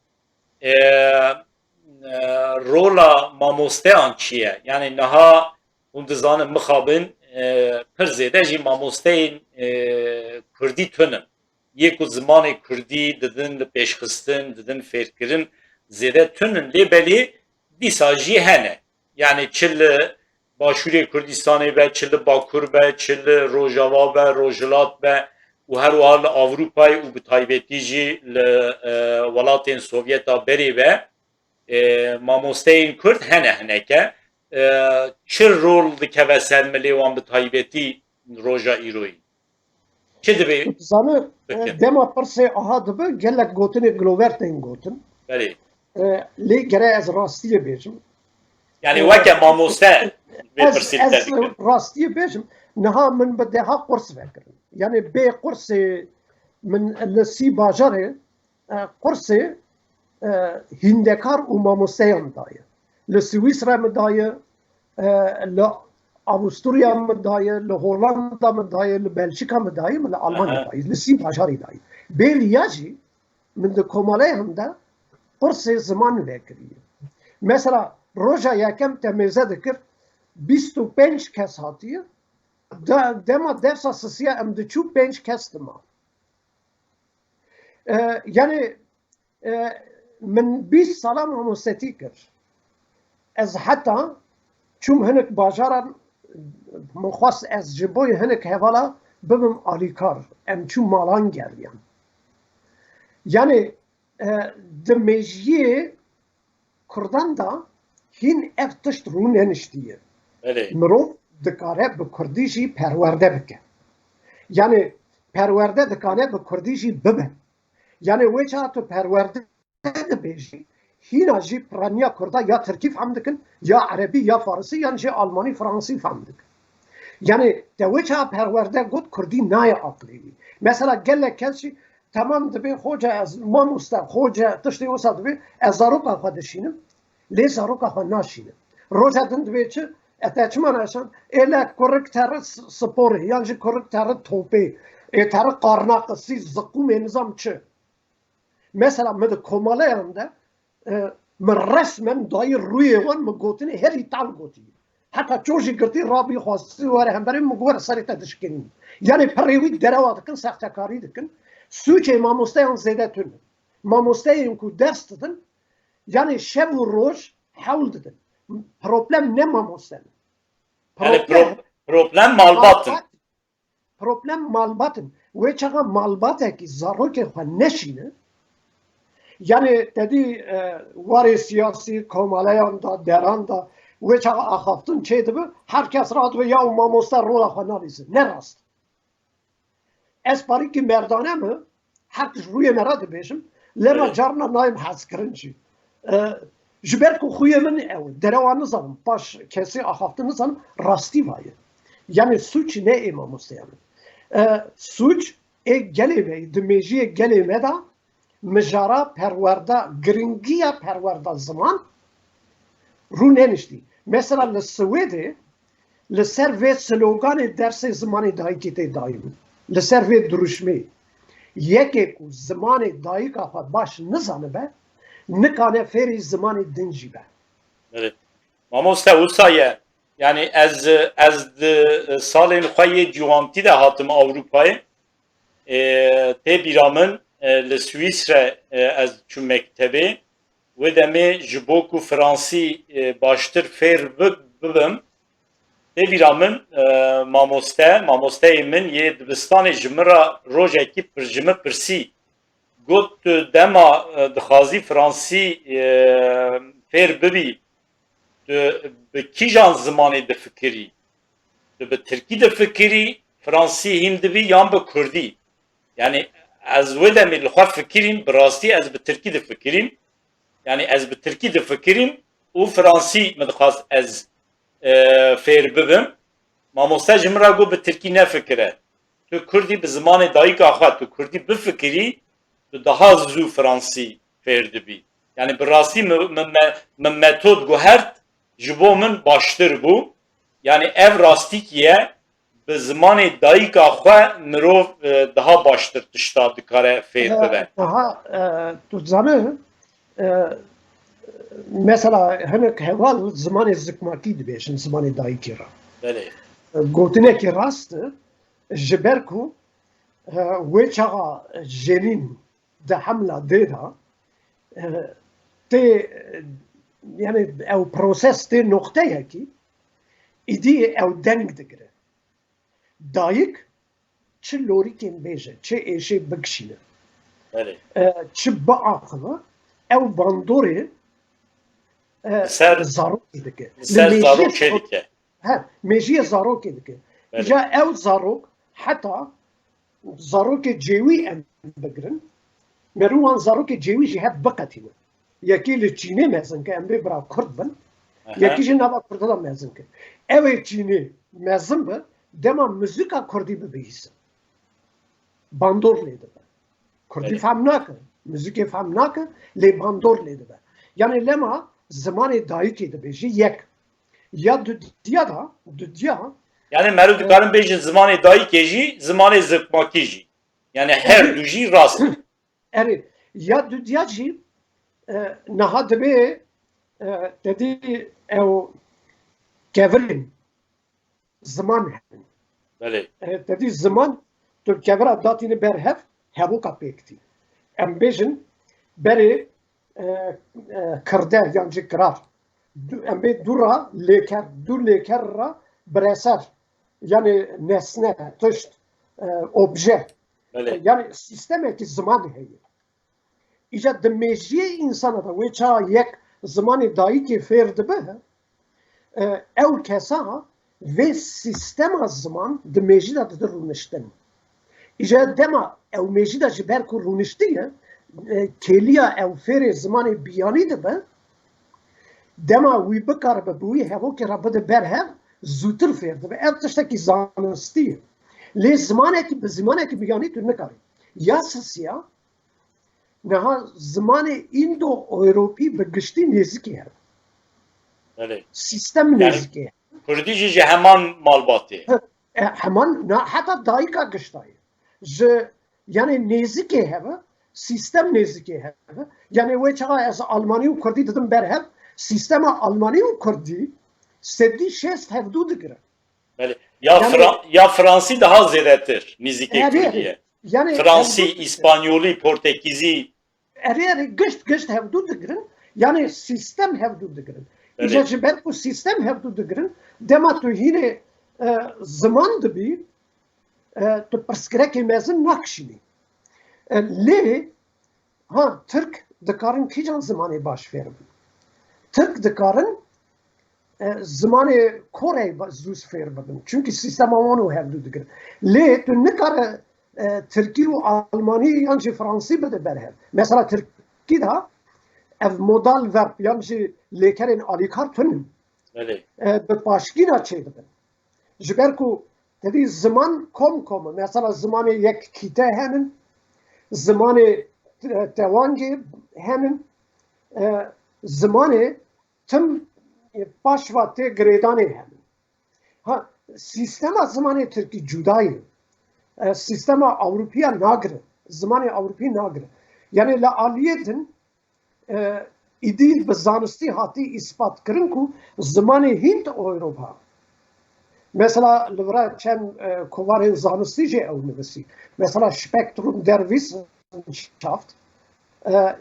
rola mamosteyan çiye? Yani naha hûn dizanin mixabin pir zêde jî mamosteyên Kurdî tunin. Yê ku zimanê Kurdî didin li pêşxistin, didin fêrkirin zêde tunin lê belê dîsa jî hene. Yani çi li Başûrê Kurdistanê be, çi li Bakur be, çi li Rojava be, Rojhilat be û her wiha li Avrupayê û bi taybetî jî li welatên Sovyeta berê ve mamosteyên Kurd hene hineke. Çi rol dikeve ser milê wan bi taybetî roja îroyî? Çi dibe? Zanı dema pirse aha dibe gelek gotinê gilovertên gotin. Berê. Lê gere ez rastiye bêjim. Yani weke mamoste Ez rastiye bêjim niha min bi deha qurs vekirin. Yani bê qursê min li sî bajarê qursê hîndekar û mamosteyan daye. Li Swîsra min daye, li Avusturya min daye, li Hollanda min daye, li Belçika min daye, li Almanya daye, li sî bajarê daye. Bêliya jî min di komaleyan de qursê ziman vekiriye. Mesela roja yekem temêze dikir 25 kes hatiye dema devsa sisiye em diçû 5 kes dima. Yani من 20 سالا مامۆستەتی کرد. Ez heta çûm hinek bajaran min xwast ez ji bo hinek hevala bibim alîkar. Em çû malan geriyan. Yani di mejiyê Kurdan da hîn ev tişt rûne niştiye. Mirov dikare bi Kurdî jî perwerde bike. Yani perwerde dikane bi Kurdî jî bibe. Yani wê çawa tu perwerde dibêjî hîna jî piraniya Kurda ya Tirkî fehm dikin ya Erebî ya Farsî yan jî Almanî Fransî fehm dikin. Yani te wê çawa perwerde got Kurdî naye aqlî. Mesela gelek kes jî tamam dibe hoca ez mamoste hoca tiştê wisa dibe ez zaroka xwe dişînim lê zaroka xwe naşînim. Roja din dibe çi eteçman eşan êlek kurik tere sporê yan jî kurik tere topê tere qarnaqisî ziqûmê nizam çi. Mesela me de komaleyan de min resmen dayê rûyê wan min gotinê herî tal gotiye. Heta çû jî girtî rabî xwastî were hemberî min were serê te dişkinî. Yani pirê wî derewa dikin, sextekarî dikin. Sûçê mamosteyan zêde tune. Mamosteyên ku ders didin, yani şev û roj hewl didin. Problem ne mamosten. Yani problem malbatın. Problem malbatın. Wê çaqa malbatekî zarokê xwe neşîne, yani dedi varê siyasî komaleyan da deran da wê çaqa axaftin çê dibe herkes radibe ya û mamoste rola xwe navîsin. Ne rast. Ez parîkî merdane mi her tişt rûyê me re dibêjim lê me carna nayêm hezkirin jî. Ji ber ku xuyê min ew derewa nizanim paş kesê axaftin nizanim rastî vaye. Yani suç ne ê mamosteyan. Suç ê gelê ve di mejiyê gelê me da mijara perwerda giringiya perwerda ziman rûne niştî. Mesela li Swêdê li ser vê sloganê dersê zimanê dayîkê tê dayîn. Li ser vê duruşmê yekê ku zimanê dayîka xwe baş nizanibe nikane fêrî zimanê din jî be. Evet. Mamoste wisa yani ez salên xwe yê civantî de hatim Avrupayê tê bîra min li Swîsre ez çûm mektebê Ve demê ji bo ku Fransî baştir fêr bibim, tevîra min mamosteyê min yê dibistanê ji min ra rojekî ji min pirsî, got tu dema dixwazî Fransî fêr bibî, tu bi kîjan zimanê difikirî? Tu bi Tirkî difikirî, Fransî hîn dibî yan bi Kurdî? Yani ez wê demê li xwe fikirîm, bi rastî ez bi Tirkî difikirîm. Yani ez bi Tirkî difikirîm û Fransî min dixwast ez fêr bibim. Mamoste ji min re got bi Tirkî nefikire. Tu Kurdî bi zimanê dayîka xwe tu Kurdî bifikirî, tu daha zû Fransî fêr dibî. Yani bi rastî min metod guhert ji bo min baştir bû. Yani ev rastîk ye bi zimanê dayîka xwe mirov daha baştir tişta dikare fêr bibe. Daha tu zanı mesela hinek heval zamanı zikmakî dibêjin zimanê dayîkê ra. Belê. Gotinekî rast ji ber ku wê çaxa jenîn di hemla dê da tê yani ew proses tê noqteyekî îdî ew deng digire. Dayîk çi lorîkên bêje, çi êşê bikişîne, Belê. çi biaxile, ew bandorê Ser zarokê dike. ser zarokê dike. He, mêjiye zarokê dike. Ja ew zarok heta zarokê cêwî em bigirin, merûvan zarokê cêwî jî hev biqetîne. Yekî li Çînê mezin ke em bê bira Kurd bin, yekî jî nava Kurdî da mezin ke. Ew ê Çînê mezin be, dema muzîka Kurdî bibihîsin. Bandor lê dibe. Kurdî fehm nake, muzîkê fehm nake, lê bandor lê dibe. Yani lema zimanê dayîkê dibêjî yek. Ya dudiya da, dudiya Yani merû dikarin bêjin zimanê dayîkê jî, zimanê zikmakî jî. Yani her du jî rast. erê ya dudiya jî niha dibe dedî ew kevirin ziman hebin. Belê. Dedî ziman tu kevira datîne ber hev, hevoka pêktî. Em bêjin berê kirde yan jî kirar. Em bê dûra lêker, dû lêker ra bireser. Yani nesne, tişt, obje. Belê. Yani sistemekî ziman heye. İca di mêjiyê insana da wê çawa yek zimanê dayîkê fêr dibe, ew kesa vê sistema ziman di mêjî da dide rûniştin. İca dema ew mêjî da ji ber ku rûniştiye, kêliya ew fêrê zimanê biyanî dibe, dema wî bikaribe bi wî hevokê re bide ber hev, zûtir fêr dibe. Ev tiştekî zanistî ye. Lê zimanekî bi zimanekî biyanî tu nikarî. Ya sisiya niha zimanê Îndo-Ewropî bi giştî nêzîkî hebe. Belê. Sistem nêzîkî hebe. Kurdî jî ji heman malbatê. Heman heta dayîka giştayê. Ji yani nêzîkê hebe, sistem nêzîkê hebe. Yani wê çaxa ez Almanî û Kurdî didim ber hev, sistema Almanî û Kurdî sedî şêst hevdû digire. Belê. Yani- Ya Fransî daha zêdetir nîzîkê Evet. Kurdîye. Yani Fransî, hevdû- İspanyolî, Portekîzî. erê gişt hevdû digirin, yani sistem hevdû digirin. Evet. İca ji ber ku sistem hevdû digirin, dema tu hînê ziman dibî, tu pirsgirêkê mezin nakişînî. Lê ha Tirk dikarin kîjan zimanê baş fêr bin? Tirk dikarin zimanê Koreyê zû fêr bibin. Çünkü sistema wan û hevdû digirin. Lê tu nikare Tirkî û Almanî yan jî Fransî bide ber hev. Mesela Tirkî da ev modal verb yan jî lêkerên alîkar tunin Belê. bi paşkîna çê dibin. Ji ber ku tedî ziman kom mesela zimanê yek kîte henin, zimanê tewangê henin, zimanê tim paşva tê girêdanê henin. Ha sistema zimanê Tirkî cuda ye. Sistema Avrupîya nagire. Zimanê Avrupî nagire. Yani li aliyê din îdî bi zanistî hatî îspat kirin ku zimanê Hînd Ewropa. Mesela li vir çend kovarên zanistî jê ew nivîsî. Mesela Spektrum der Wissenschaft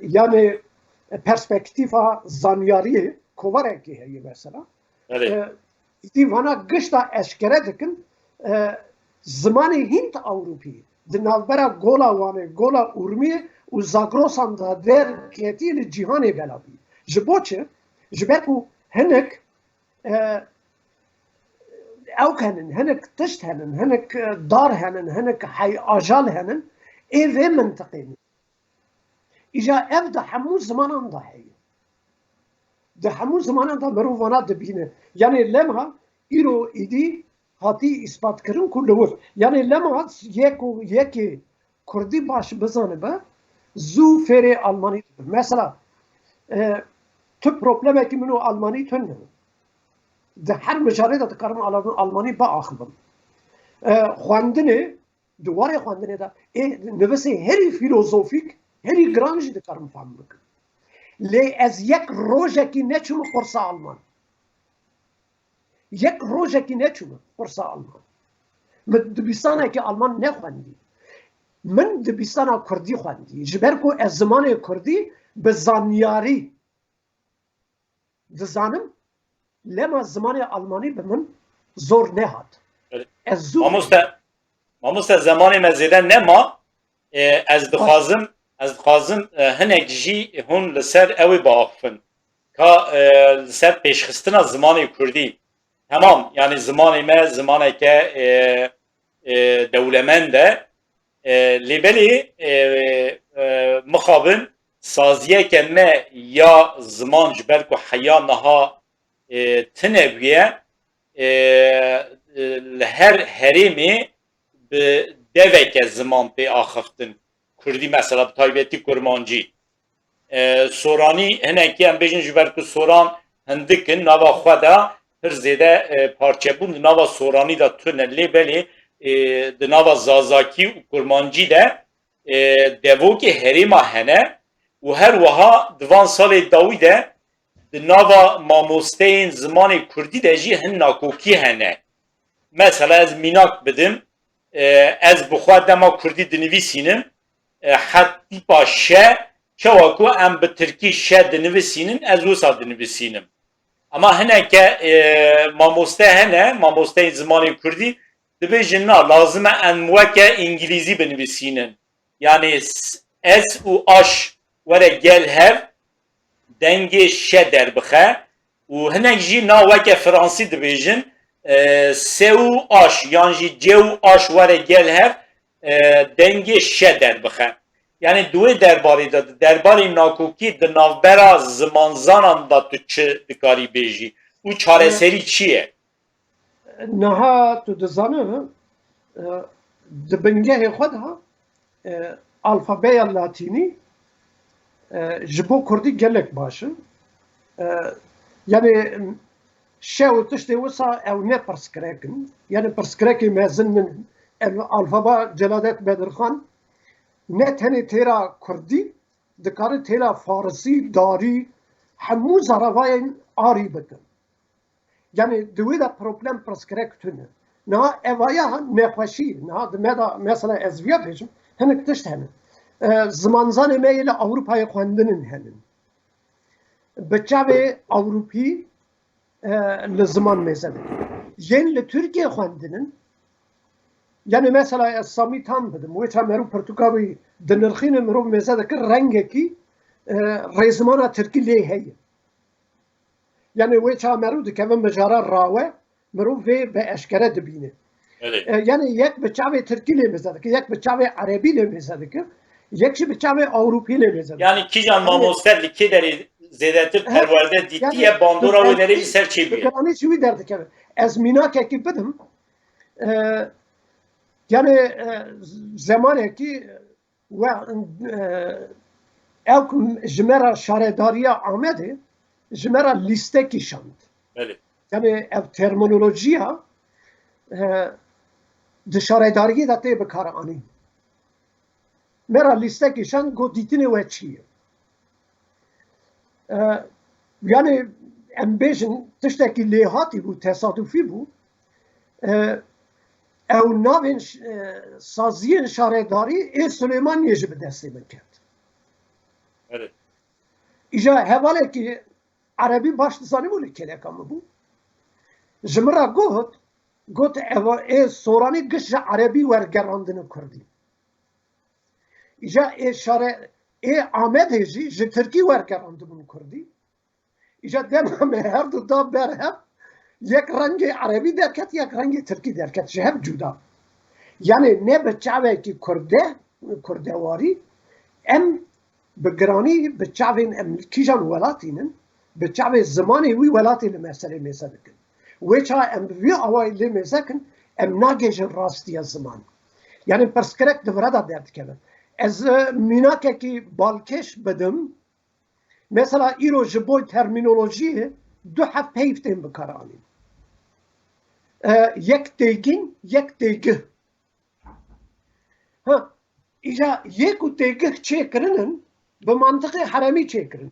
yani perspektifa zanyarî kovarekî heye mesela. Evet. İdî vana gişta eşkere dikin zimanê Hint Ewropî di navbera gola wanê gola Urmiyê û Zagrosan da derketî li cîhanê velavî. Ji bo çi? Ji ber ku hinek ew henin, hinek tişt henin, hinek dar henin, hinek ajal henin ê vê mintiqê ne. Îja ev di hemû zimanan da heye. Di hemû zimanan da mirov vana dibîne. Yani lema îro îdî hatî îspatkirin ku li wir. Yani lema yekê Kurdî baş bizanibe zû fêrê Almanî dibir. Mesela tu problemekî min û Almanî tune. Di her mijarê de dikarim Almanî biaxivim. Xwendinê, di warê xwendinê de nivîsê herî filozofîk, herî giran jî dikarim fehm bikim. Lê ez yek rojekî neçûm qursa Alman. Yek rojekî neçûm qursa Alman. Min dibistanekî Alman nexwendî. Min dibistana Kurdî xwendî. Ji ber ku ez zimanê Kurdî bi zanyarî dizanim, lema zimanê Almanî bi min zor nehat. Ez zû Mamoste zamanê me zêde nema ez dixwazim hinek jî hûn li ser ew ê biaxivin. Ka li ser pêşxistina zimanê Kurdî. Tamam yani zimanê me zimaneke dewlemend e. Lêbelê mixabin saziyeke me ya ziman ji ber ku heya niha tune bûye li her herêmê bi deveke ziman pê axiftin. Kurdî mesela bi taybetî kurmancî. Soranî hinekî em bêjin ji ber ku soran hindikin nava xwe de pir zêde parçebûn di nava soranî de tune. Lêbelê di nava zazakî û kurmancî de devokê herêma hene û her wiha di van salê dawî de di nava mamosteyên zimanê Kurdî de jî hin nakokî hene. Mesela ez mînak bidim, ez bi xwe dema Kurdî dinivîsînim, hetîpa şe çawa ku em bi Tirkî şe dinivîsînin ez wisa dinivîsînim. Ama hineke mamoste hene, mamosteyên zimanê Kurdî dibêjin na lazim e em weke İngilîzî binivîsînin. Yani ez û aş were gel hev dengê şe derbixe û hinek jî na weke Fransî dibêjin se û aş yan jî ce û aş were gel hev dengê şe derbixe. Yani duê derbarê de derbarê nakokî di navbera zimanzanan da tu çi dikarî bêjî û çareserî çi ye? Niha tu dizanî di bingehê xwe de alfabeya Latînî ji bo Kurdî gelek baş in. Yani şe û tiştê wisa ew ne pirsgirêkin. Yani pirsgirêkê mezin min alfaba Celadet Bedirxan ne tenê têra Kurdî dikare têra Farsî, Darî hemû zaravayên arî bikin. Yani di wê de problem pirsgirêk tune. Niha evaya nexweşî, niha di me da mesela ez vêya bêjim hinek tişt hene. Zimanzanê me yê li Ewropayê xwendinin henin. Bi çavê Ewropî li ziman mêze dikin. Yên li Tirkiye xwendinin yani mesela ez Samî tam bidim. Wêça merû Pirtûkawî di nirxînê mirov mêze dikin rengekî rêzimana Tirkî lê heye. Yani wêça merû dikevin mijara rawe mirov vê bi eşkere dibîne. Yani yek bi çavê Tirkî lê mêze dikin, yek bi çavê Erebî lê mêze dikin, yek jî bi çavê Ewropî lê mêze dikin. Yani kîjan mamoster li kê derê zêdetir perwerde dîtiye bandora wê derê li ser çê bûye? Dikanî çi wî derdikeve. Ez mînakekî bidim. Yani zamanekî we ew ji me ra şaredariya Amedê ji me ra lîstekî şand. Yani ev terminolojiya di şaredariyê de tê bikar anîn. Me ra lîstekî şand got dîtinê we çi ye. Yani em bêjin tiştekî lêhatî bû, tesadüfî bû. Ew navên saziyên şaredarî ê Süleymaniyê jî bi destê min ket. ایجا حواله که عربی باش دزانی بولی کلکامه بو جمرا گوت ای سورانی گش عربی ورگراندن کردی ایجا اشاره ای آمد هجی جه ترکی ورگراندن کردی ایجا دم هر دو دا بر هم یک رنگ عربی درکت یک رنگ ترکی درکت جه جدا یعنی نه بچاوه که کرده واری ام بگرانی بچاوین ام کیجان ولاتینن بچاوه زمانی وی ولاتی لمسره میسدکن ویچا ام وی آوای لمسکن ام ناگیجن راستی زمان یعنی پرسکرک دوردا درد کنه از میناکه کی بالکش بدم مثلا ایرو جبوی ترمینولوژی دو حف پیفتین بکارانیم یک دیگین یک دیگه ها ایجا یک و دیگه چه کرنن به منطق حرمی چه کرنن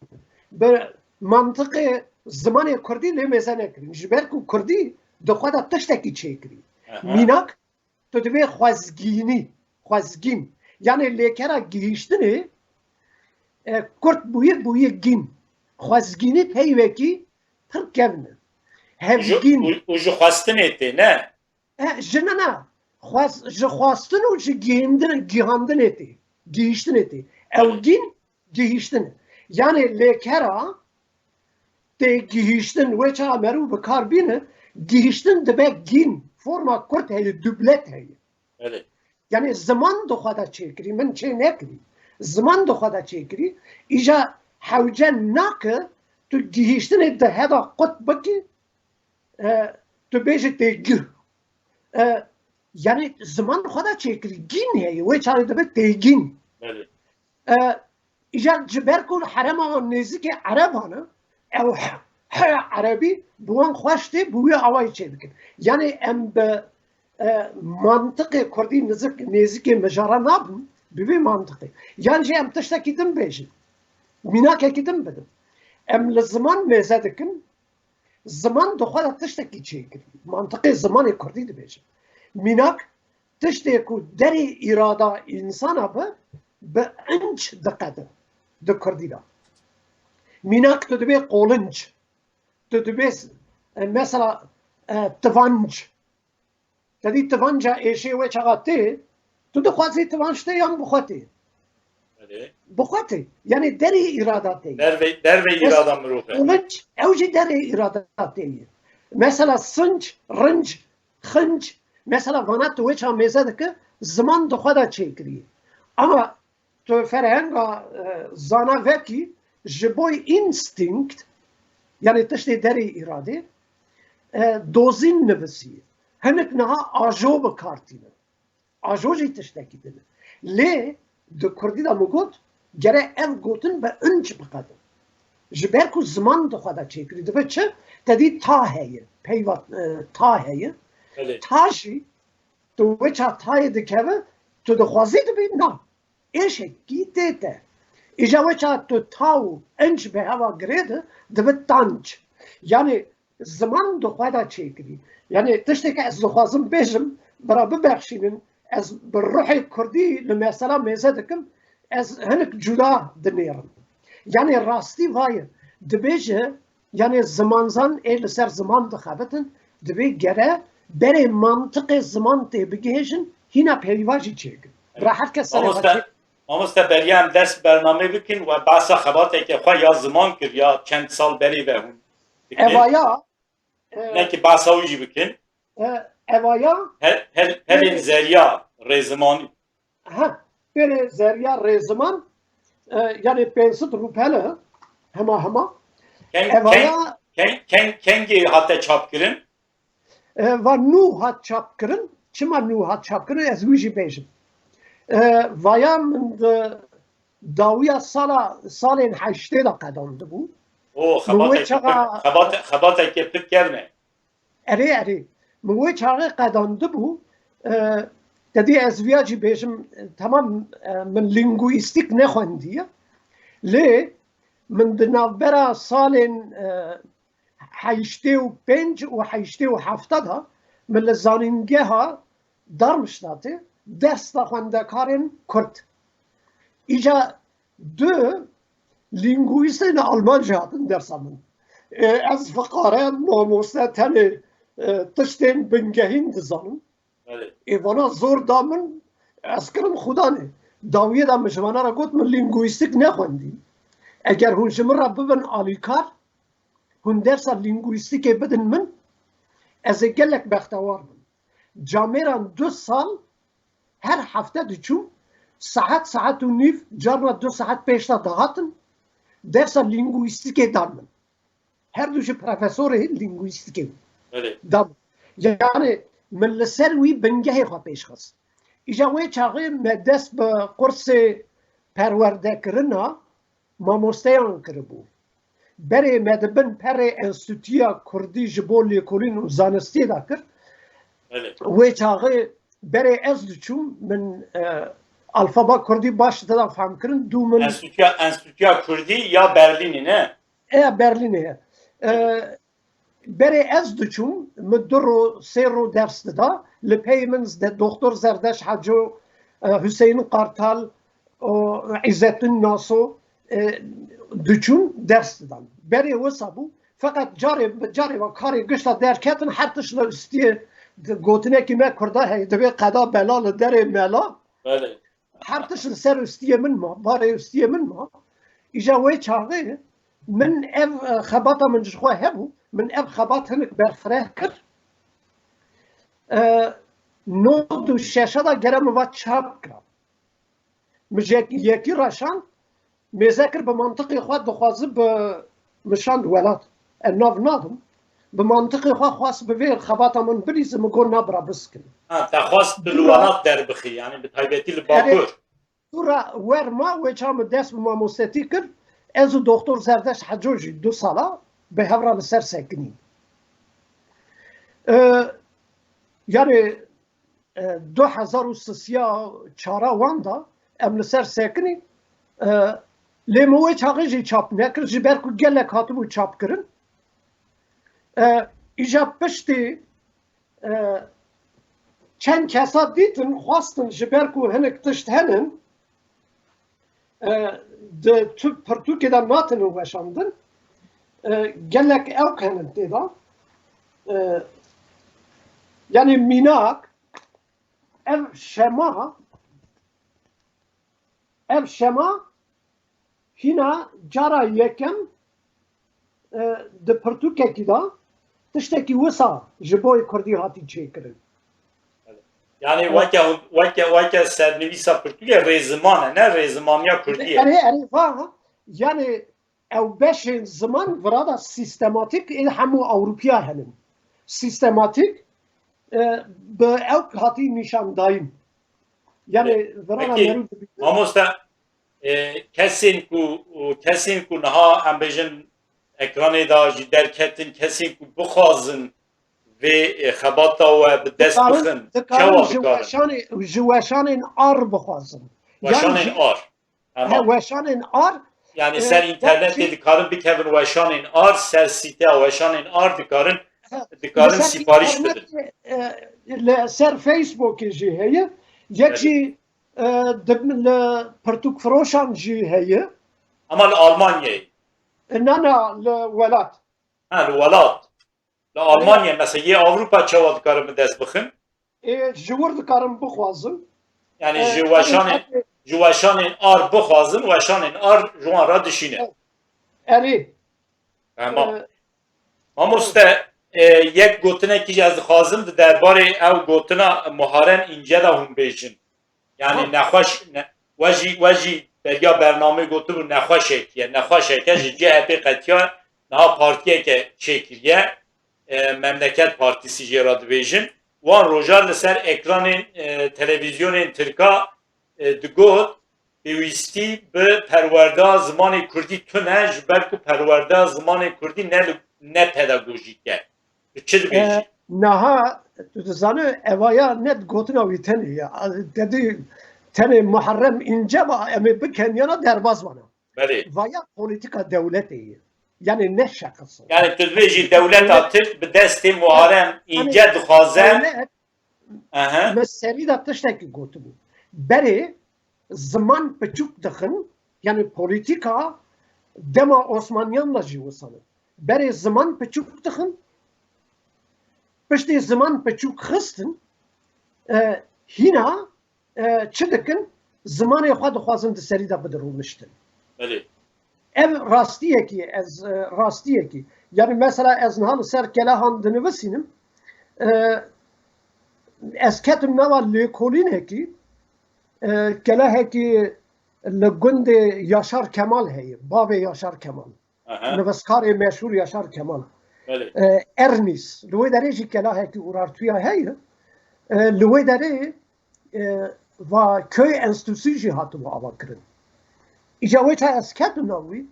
به منطق زمان کردی لمزه نکرین جبر کو کردی دو خود تشتکی چه کری میناک تو دوی خوزگین یعنی لیکره گیشتنه کرد بوی گین خوزگینی پیوکی پر کونه هفگین او جو خواستن ایتی نه جنه نه خواستن و جه گیهاندن ایتی گیشتن ایتی او گین گیشتن یعنی لیکره تی گیشتن وچه مرو بکار بینه گیشتن دبه گین فرما کرد هی دوبلت هی بله یعنی زمان دو خدا چه کری من چه نکری زمان دو خدا چه کری ایجا حوجه ناکه تو گیشتن ده هدا قط بکی تو بیجه تیگه یعنی زمان خدا چه کری گین هی وی چاره دبه تیگین بله ایجا جبر کن حرم آن نزدیک عربانه او عربی بوان خوشته بوی آوای چه بکن یعنی ام به منطق کردی نزدیک مجاره نبن ببین منطقی یعنی جه ام تشتکی دم بیشن میناکی دم بدم ام لزمان میزده کن زمان دخواه تشتکی چه کردی منطقه زمان کردی ده بیشن میناک تشتکو دری اراده انسان به انچ دقیقه ده کردی ده میناک تو دبی قولنج تو دبی مثلا تفنج تدی تفنجا ایشه و چقاته تو دخوازی تفنجته یا بخواتی بله بخواتی یعنی دری اراداتی در و اراده مروفه قولنج اوجی دری اراداتی مثلا سنج رنج خنج مثلا وانا تو وچه میزده که زمان دخواده چه کری اما تو فرهنگا زانا وکی جبوی اینستینکت یعنی تشتی دری اراده دوزین نویسی هنک نها آجو بکارتینه آجو جی تشتکی دینه لی دو کردی دا مگود گره اف گوتن به انچ بقدر جبر کو زمان دو خدا چه کری دو چه تدی تا هیه پیوات تا هیه بله تاشی تو وچه تای دکوه تو دو خوازی دو بید نه ایشه گیته ده ایجا وچه تو تاو انچ به هوا گریده دو تانچ یعنی زمان دو خدا چه کری یعنی تشتی که از دخوازم بیشم برا ببخشینن از بر روح کردی لمثلا میزه دکم از هنک جدا دنیرم یعنی راستی وایه دبیجه یعنی زمانزان ایل سر زمان دخابتن دبی گره بره منطق زمان تی بگیشن هینا پیواجی چیکن راحت که سر آموسته بریم درس برنامه بکن و بحثا خباته که خواه یا زمان کر یا چند سال بری به هم اوایا نه که بحثا اویجی بکن اوایا هلین زریا ریزمانی ها بره زریا ریزمان yani 500 rupiyle hema کنگی حتی چاپ کرن و نو hat çap kırın çima nu hat çap kırın ez wiji bejim vaya min dawiya salên heştê da qedandı bû او خباته که پک کرنه erê min wê çaxê qedandı bû tedî ez viya jî bêjim temam min lingwîstîk nexwendiye lê min di navbera salên heştê û pênc û heştê û hefte da min li zanîngeha Darmstadtê ders da xwendekarên Kurd. İca du لینگویستین آلمانجا هاتن درسا من از فقاره ماموسته تنه تشتین بنگهین دزانم بله ایوانا زور دامن از کرم خدا نه داویه دا مجمانه را گوت من لینگویستیک نخوندی اگر هون جمر را ببن آلیکار هون درسا لینگویستیک بدن من از گلک بختوار من جامعران 2 سال her hafta düşüm saat و نیف جارنا 2 saat پیشتا دهاتن درس لینگویستیک دارم her دوش پروفسور لینگویستیک بله دارم yani من لسر وی بنگه خواه پیش خواست ایجا وی چاقی مدست به قرص پرورده کرنا ماموستیان کربو بری مدبن پر انستیتویا کردی جبو لیکولین و زانستی دا کر بله وی چاقی بری از دچوم من alfaba Kürdi başta fهم کرن دو من انستیتویا کردی یا برلینی نه Berlin'e beri ez diçum müdürü seyru derste da lepeyimiz de doktor Zerdeş Hacı Hüseyin Kartal o İzzettin Naso diçum dersten beri vesabu fakat cari ve kari güçle derketin her tışla üstüye gotine kime kurda heyde ve kada belalı deri mela بله her tışla ser üstüye min ma bari üstüye min ma İca ve çağı من ev خباطة من جخوا هبو من ev خباط هنك برفره كر نود و شاشة دا گرم و چاپ کرا مجيك يكي راشان مذاكر بمنطقي خواه دخوازي بمشان ولاد الناف نادم بمنطقي خواه خواست بفير خباطة من بريز مقول نابرا بسكن ها تخواست بالولات در بخی یعنی به تایبەتی li باکوور دورا ورما و چام دست بماموستي كر Ez o doktor Zerdeş Hacıcı 2 sala به هفران سر سکنی yani 2004 واندا ام لسر سکنی لیموی چاقی جی چاپ نکر جی برکو گلک هاتبو چاپ کرن ایجا پشتی چند کسا دیتن خواستن جی برکو هنک تشت هنن de Türkiye'den natını başandın gelek ev kanıntı da yani minak ev şema hina cara yekem de Türkiye'de da tişteki vesa jiboy kurdi hati çekirin yani وکه سرنویسا پرتویا رزمانه نه رزمانیا کردیه yani ev beşin zaman burada sistematik همو Avrupa henin sistematik به ev hati nişandayım yani peki mamosta kesin ku naha em bejin ekranê da jî derketin kesin ku bixwazin vê xebata we bi dest bixin çawa bikarin ji weşanên ar bixwazin weşanên ar weşanên ar yani ser internetê dikarin bikevin weşanên ar ser sîteya weşanên ar dikarin sipariş bidin ser Facebookê jî heye yekî li pirtûkfiroşan jî heye ama li Almanyayê nana li welat ha li welat li Almanya mesela yê Avrupa çawa dikarin bi dest bixin ji wir dikarin bixwazin yani ji weşanên ar bixwazin weşanên ar ji wan re dişîne erê tamam mamoste yek gotinekî jî ez dixwazim di derbarê ew gotina Muharrem İnce de hûn bêjin yani nexweş we jî derya bernamê gotibû nexweşekiye nexweşeke ji CHP qetiya niha partiyeke çêkiriye Memleket Partîsî jê re dibêjin wan rojar li ser ekranên televizyonên Tirka digot pêwîstî bi perwerda zimanê Kurdî tune ji ber ku perwerda zimanê Kurdî ne pedagojîk e çi dibêjî niha tu dizanî evaya net gotina wî tenê ye dedî tenê Muharrem İnce va em ê bikin yana derbas vana belê vaya polîtika dewletê ye yani ne şakası yani tu dibêjî dewleta Tirk bi destê Muharrem İnce dixwaze meselî da tiştekî gotibû berê ziman piçûk dixin yani polîtika dema Osmanyanla jî wisanın. Berê ziman piçûk dixin, piştê ziman piçûk xistin, hîna çi dikin? Zimanê xwe dixwazin di serî de bidirûmiştin. بله Ev rastiyekî, ez rastiyekî. Yani mesela ez niha li ser kelehan dinivîsînim, ez ketim nava lêkolînekî, kelehekî li gundê Yaşar Kemal heye, bavê Yaşar Kemal. aha Nivîskarê meşhûr Yaşar Kemal. بله Ernîs. Li wê derê jî kelehekî urartuya heye. Li wê derê va köy enstitûsî jî hatibû ava kirin. İja wê ça ez ketim nav wî,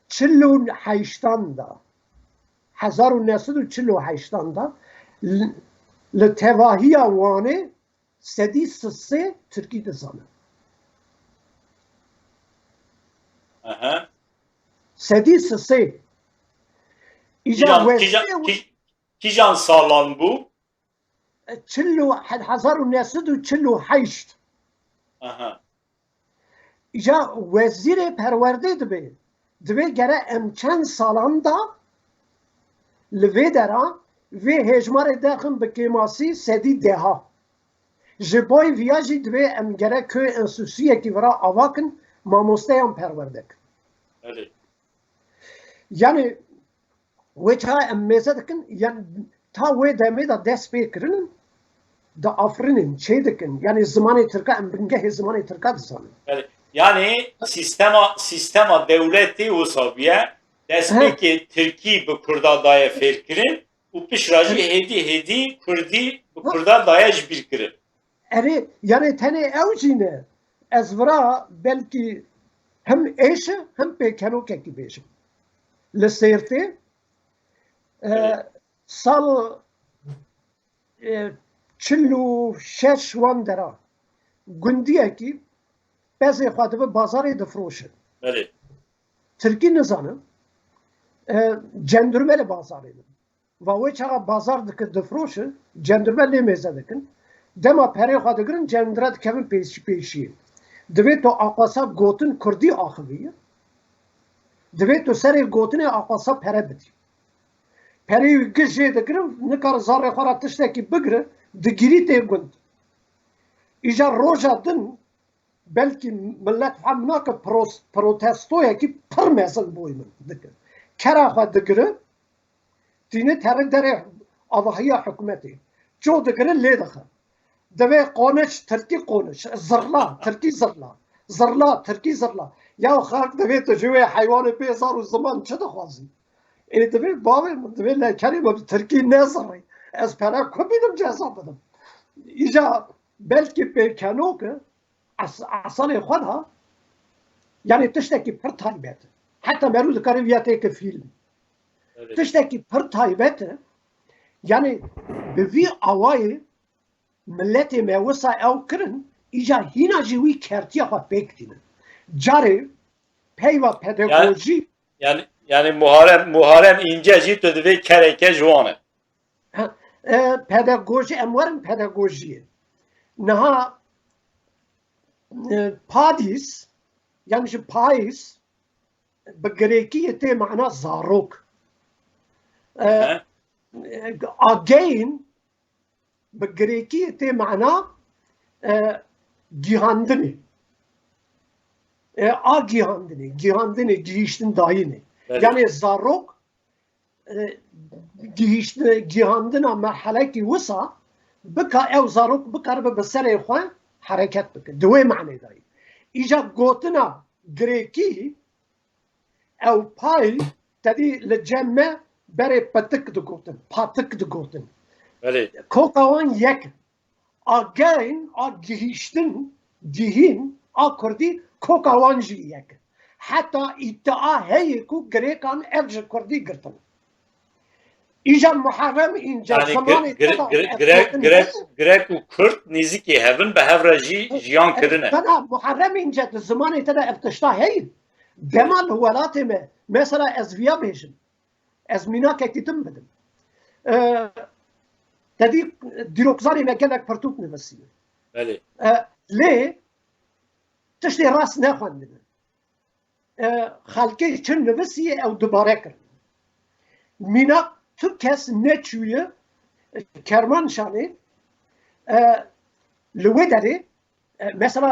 çil û heştan da, 1948 da li tevahiya Wanê sedî sisê Tirkî dizane. aha Sedî sisê. İja Kijan salan bu? çil û 1948 Aha İja wezîrê perwerdê dibe. Dibe gere em çend salan da li vê dera vê hejmarê dexin bi kêmasî sedî deha. Ji boî viya jî dibe em gere köy enstitûsiyekî vira avakin mamosteyan perwerde kin. بله Yani wê ça em mêze dikin, yani ta wê demê de dest pê kirinin, di afirinin çê dikin. Yani zimanê Tirka em bingehê zimanê Tirka dizanin. بله yani sistema devleti Usaviye despeki Türkiye bu Kurda daye ferkirin u pişracı hedi Kurdi bu Kurda daye bir kirin. Erê yani tenê ew jî ne, ez vira belkî hem êşe hem pêkenokekî bêjim. Li Sêrtê sal 46 wan dera gundiyekî bezê xwe dibe bazarê difroşin. بله Tirkî nizanin cendurmeli bazarê din. Va wê çaxa bazar dike difroşin, cendurme lê mêze dikin. Dema perê xwe digirin cendire dikevin pêşiyê. Divê tu aqasa gotin Kurdî axivî, divê tu serê gotinê aqasa pere bidî. Perê wî giş jê dikirin, nikare zarê xwe ra tiştekî bigire, digirî tê gund. İja roja din belkî millet fehm nake protestoyekî pir mezin boî min dikir. Kera xwe digire, tîne terin derê avahiya hikûmetê. Ço digire lê dixe. Divê qoneç Tirkî qoneç, zirla, Tirkî zirla. Zirla, Tirkî zirla. Ya xalq divê tu ji wê heywanê pêzar û ziman çi dixwazî? Divê bavê min, divê lekerê min bi Tirkî nezirî. Ez pere ku bînim ceza bidim. İja belkî pêkenok e, esalê xwe da, yani tiştekî pir taybet e. Heta merû dikare viya têke fîlm. Tiştekî pir taybet e, yani bi vî awayê milletê me wisa ew kirin, îja hîna jî wî kertiya xwe pêk dînin. Carê peyva pedagojî yani Muharrem İnce jî tu divê kereke jwan e. pedagojî em werin pedagojiyê. Niha padîs yani ji payîs bi girekiyê tê mana zarok. Ageyîn bi girekiyê tê mana gihandinê. Gihandinê, gihîştin dayînê. Evet. Yani zarok gihandina merhelekî wisa bika ew zarok bikaribe bi serê xwe hereket bike. Di wê manê dayî. İja gotina girekî ew pay tedî li cem me berê petik digotin, patik digotin. بله Koka wan yek. A gerên, a gihîştin, gihîn, a Kurdî koka wan jî yek. Heta îddia heye ku girêkan ev ji Kurdî girtin. İja Muharrem İnce yani zamanê Grek û Kürt nêzîkî hevin bi hev re jî jiyan kirine. Bana Muharrem İnce di zamanê te de ev tişta heye. Dema li welatê me, mesela ez viya bêjim. Ez mînakekî din bidim. Tedî dîrokzarê me gelek pirtûk nivîsîne. بله Lê tiştê rast nexwendine. خلقی چن نویسیه او دوباره کرد مینا تو کس نچویه کرمانشانه لوی داره مثلا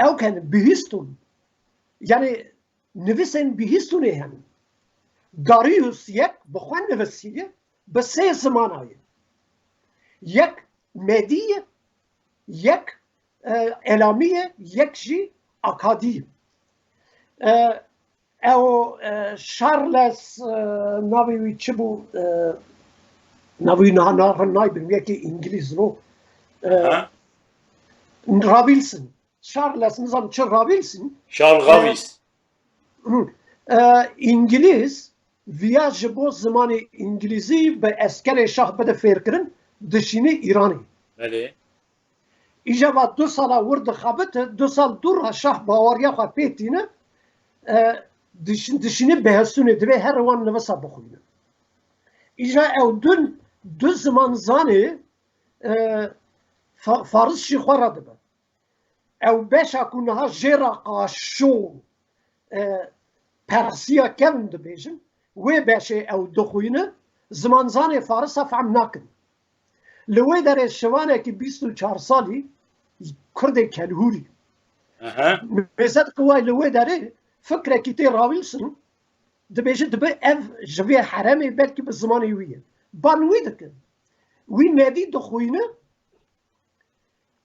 او کن بهیستون یعنی نویسن بهیستونه هم داریوس یک بخوان نویسیه به سه زمان آیه یک مدیه یک اعلامیه یک جی اکادی او شارلز ناوی چه بو ناوی نای بیم یکی انگلیس رو رابیلسن شارلز نظام چه رابیلسن شارغاویس انگلیس ویا جبو زمان انگلیزی به اسکر شاه بده فیر کرن دشینه ایرانی بله ایجا و 2 سال ورد خابت 2 سال دور شاه باوریا خواه پیتینه dişini behestune dibe her wan nivesa bixwîne. Îja ew du ziman zanê faris jî xwe re dibe. Ew beşa ku niha jêra qaşo Persiya kevin dibêjin, wê beşê ew dixwîne ziman zanê farisa fehm nakin. Li wê derê şivanekî 24 salî Kurdê Kelhûrî. Mêzet qeway li wê derê فكرك تي راويلسون دبيجي دبي اف جوي حرامي بالكي بالزمان ويا بانويدك وين نادي دخوينه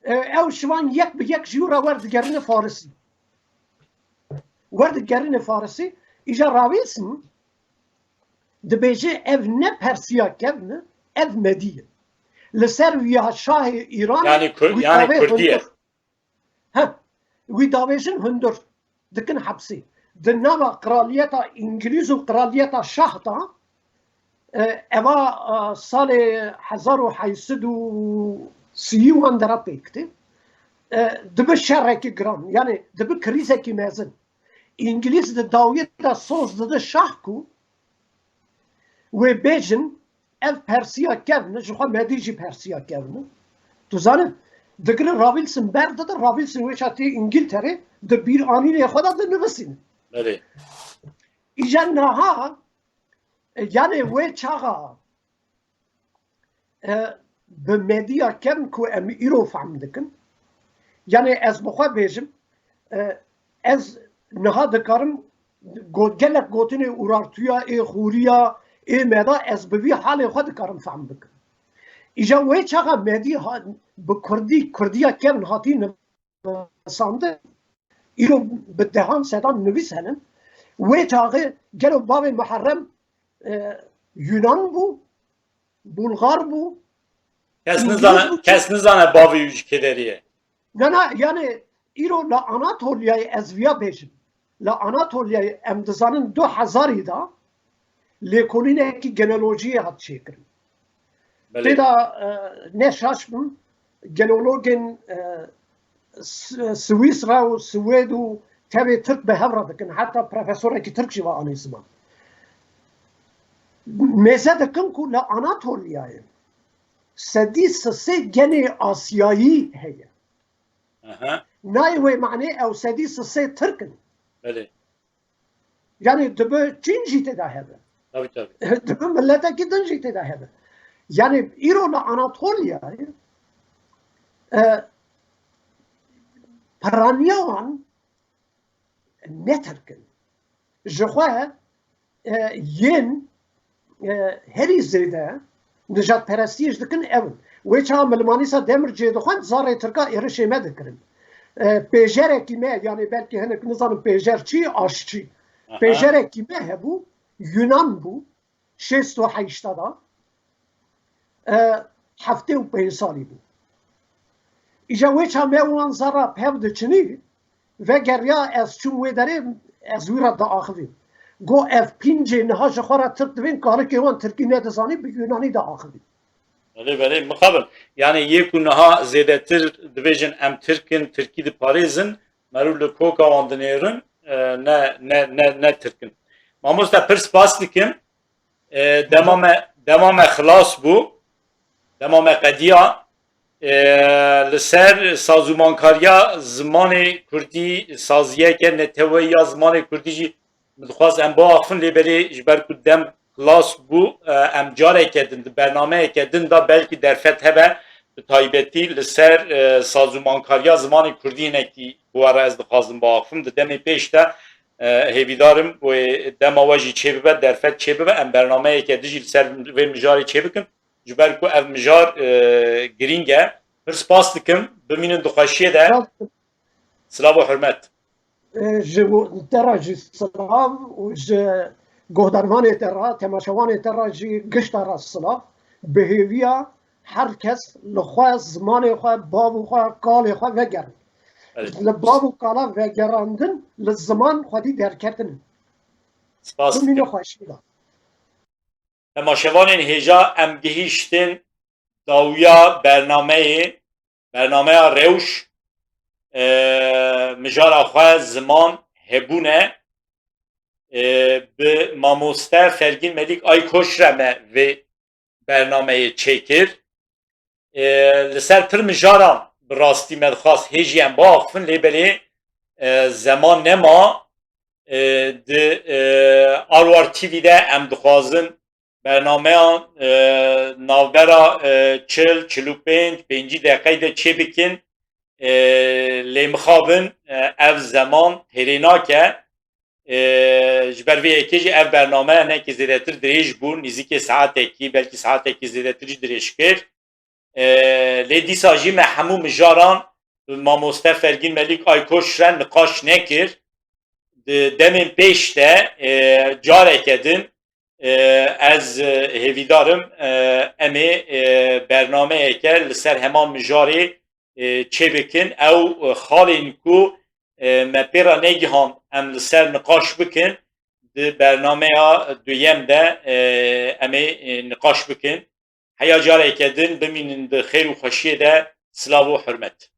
او شوان يك بيك جورا ورد قرن فارسي ورد قرن فارسي اجا راويلسون دبيجي اف نه برسيا كفن اف مديه لسر ويا شاه ايران يعني كرديه ها وي داويجن هندر دكن حبسي دنما قراليتا انجليز وقراليتا شهطة اوا سال 1830 درا بيكتي دب شركي جرام يعني دب كريزكي مازن انجليز داويتا صوص دد شاهكو وبيجن اف برسيا كevن جخوا مديجي برسيا كevن تزانه دكن راويلسن برد ده راويلسن وشاتي انجلترا ده bir anine خدا ده نوسين بله ایجا نها yani وی چاقا به مدیا کم کو ام ایرو فهم دکن yani ez بخوا بیجم ez نها دکارم گلک گوتنی اورارتویا ای خوریا ای مدا ez به وی حال خود دکارم فهم دکن ایجا وی چاقا مدی به کردیا کم هاتی نوسانده ایرو به دهان سدان نویس هنن وی چاقه گلو باب محرم یونان بو بولغار بو kes nizane bavê wî kederiye نه yani ایرو لا آناتولیای از ویا بیشم لا آناتولیای ام دزانن 2000 دا لیکولینه کی گنولوژی هات چیکرن تدا نشاشم گنولوژن سويسرا والسويد وتابي ترك بهبرة لكن حتى بروفيسور كي تركي واني زمان ميزة كنكو لا اناطوليا سديس سي جني اسيايي هي نايوي معناه او سديس سي تركن بله يعني دبا تشينجي تدا هذا tabii tabii دبا ملتا كدن جي تدا هذا يعني ايرو لا اناطوليا پرانیان نترکن جخواه ین هری زیده نجات پرستیش دکن اون وی چه ملمانیسا دمر جیده خوان زاره ترکا ایرشی مدکرن پیجره کیمه یعنی بلکه هنک نظام پیجر چی آشچی پیجره کیمه هبو یونان بو 68 دا 75 سالی بو ایجا وی چه میوان زارا پهود چنی و گریا از چون وی داره از وی را دا آخویم گو اف پینجه نها جخورا ترک دوین کاره که وان ترکی ندزانی به یونانی دا آخویم بله مقابل yani yekun ha zedetir dibêjin em Tirkin Tirkî di parêzin merû li koka wan dinêrin ne Tirkin. Mamoste pir spas dikim demame xilas bû demame qediya li ser sazûmankariya zimanê Kurdî saziyeke neteweya zimanê Kurdî jî Midxwaz em biaxivin lêberê ji ber ku dem klas bû em carekê din di bernameyekê din da belkî derfet hebe bi taybetî li ser sazûmankariya zimanê Kurdî hinekî bu ara ez dixwazim biaxivim. Di demê pêş de hêvîdarim wê dema we jî çêbibe derfet çêbibe em bernameyekê dijî li ser vê mijarê çêbikin ji ber ku ev mijar girîng e. Pir spas dikim bimînin dixweşiyê de silav û hurmet. ji te re jî silav û ji guhdarmanê te re temaşevanê te re jî gişta re silav bi hêviya her kes li xwe zimanê xwe bav û xwe kalê xwe vegerin li bav û kala vegerandin li ziman xwedî derketin Spas bimîne dikim. xweşî da Temaşevanên hêja em gihîştin dawiya bernameya rewş mijara xwe ziman hebûne bi mamoste Fergîn Melik Aykoş re me vê bernameyê çêkir. Li ser pir mijaran bi rastî me dixwast hêjî em biaxivin lêberê zeman nema di Arwar TV'de em dixwazin bernameyan navbera 40-45 deqeyê de çêbikin lê mixabin ev zeman têrê nake ji ber vê yekê jî ev bernameya nekî zêdetir dirêj bû nîzîkê saetekî belkî saetekî zêdetir jî dirêj kir lê dîsa jî me hemû mijaran mamoste Fergîn Melik Aykoş re niqaş nekir di demên pêş de careke din ez hêvîdarim em ê bernameyeke li ser heman mijarê çêbikin ew xalên ku me pêra negihan em li ser niqaş bikin di bernameya duyem de em ê niqaş bikin heya careke din bimînin di xêr û xweşiyê de silav û hurmet.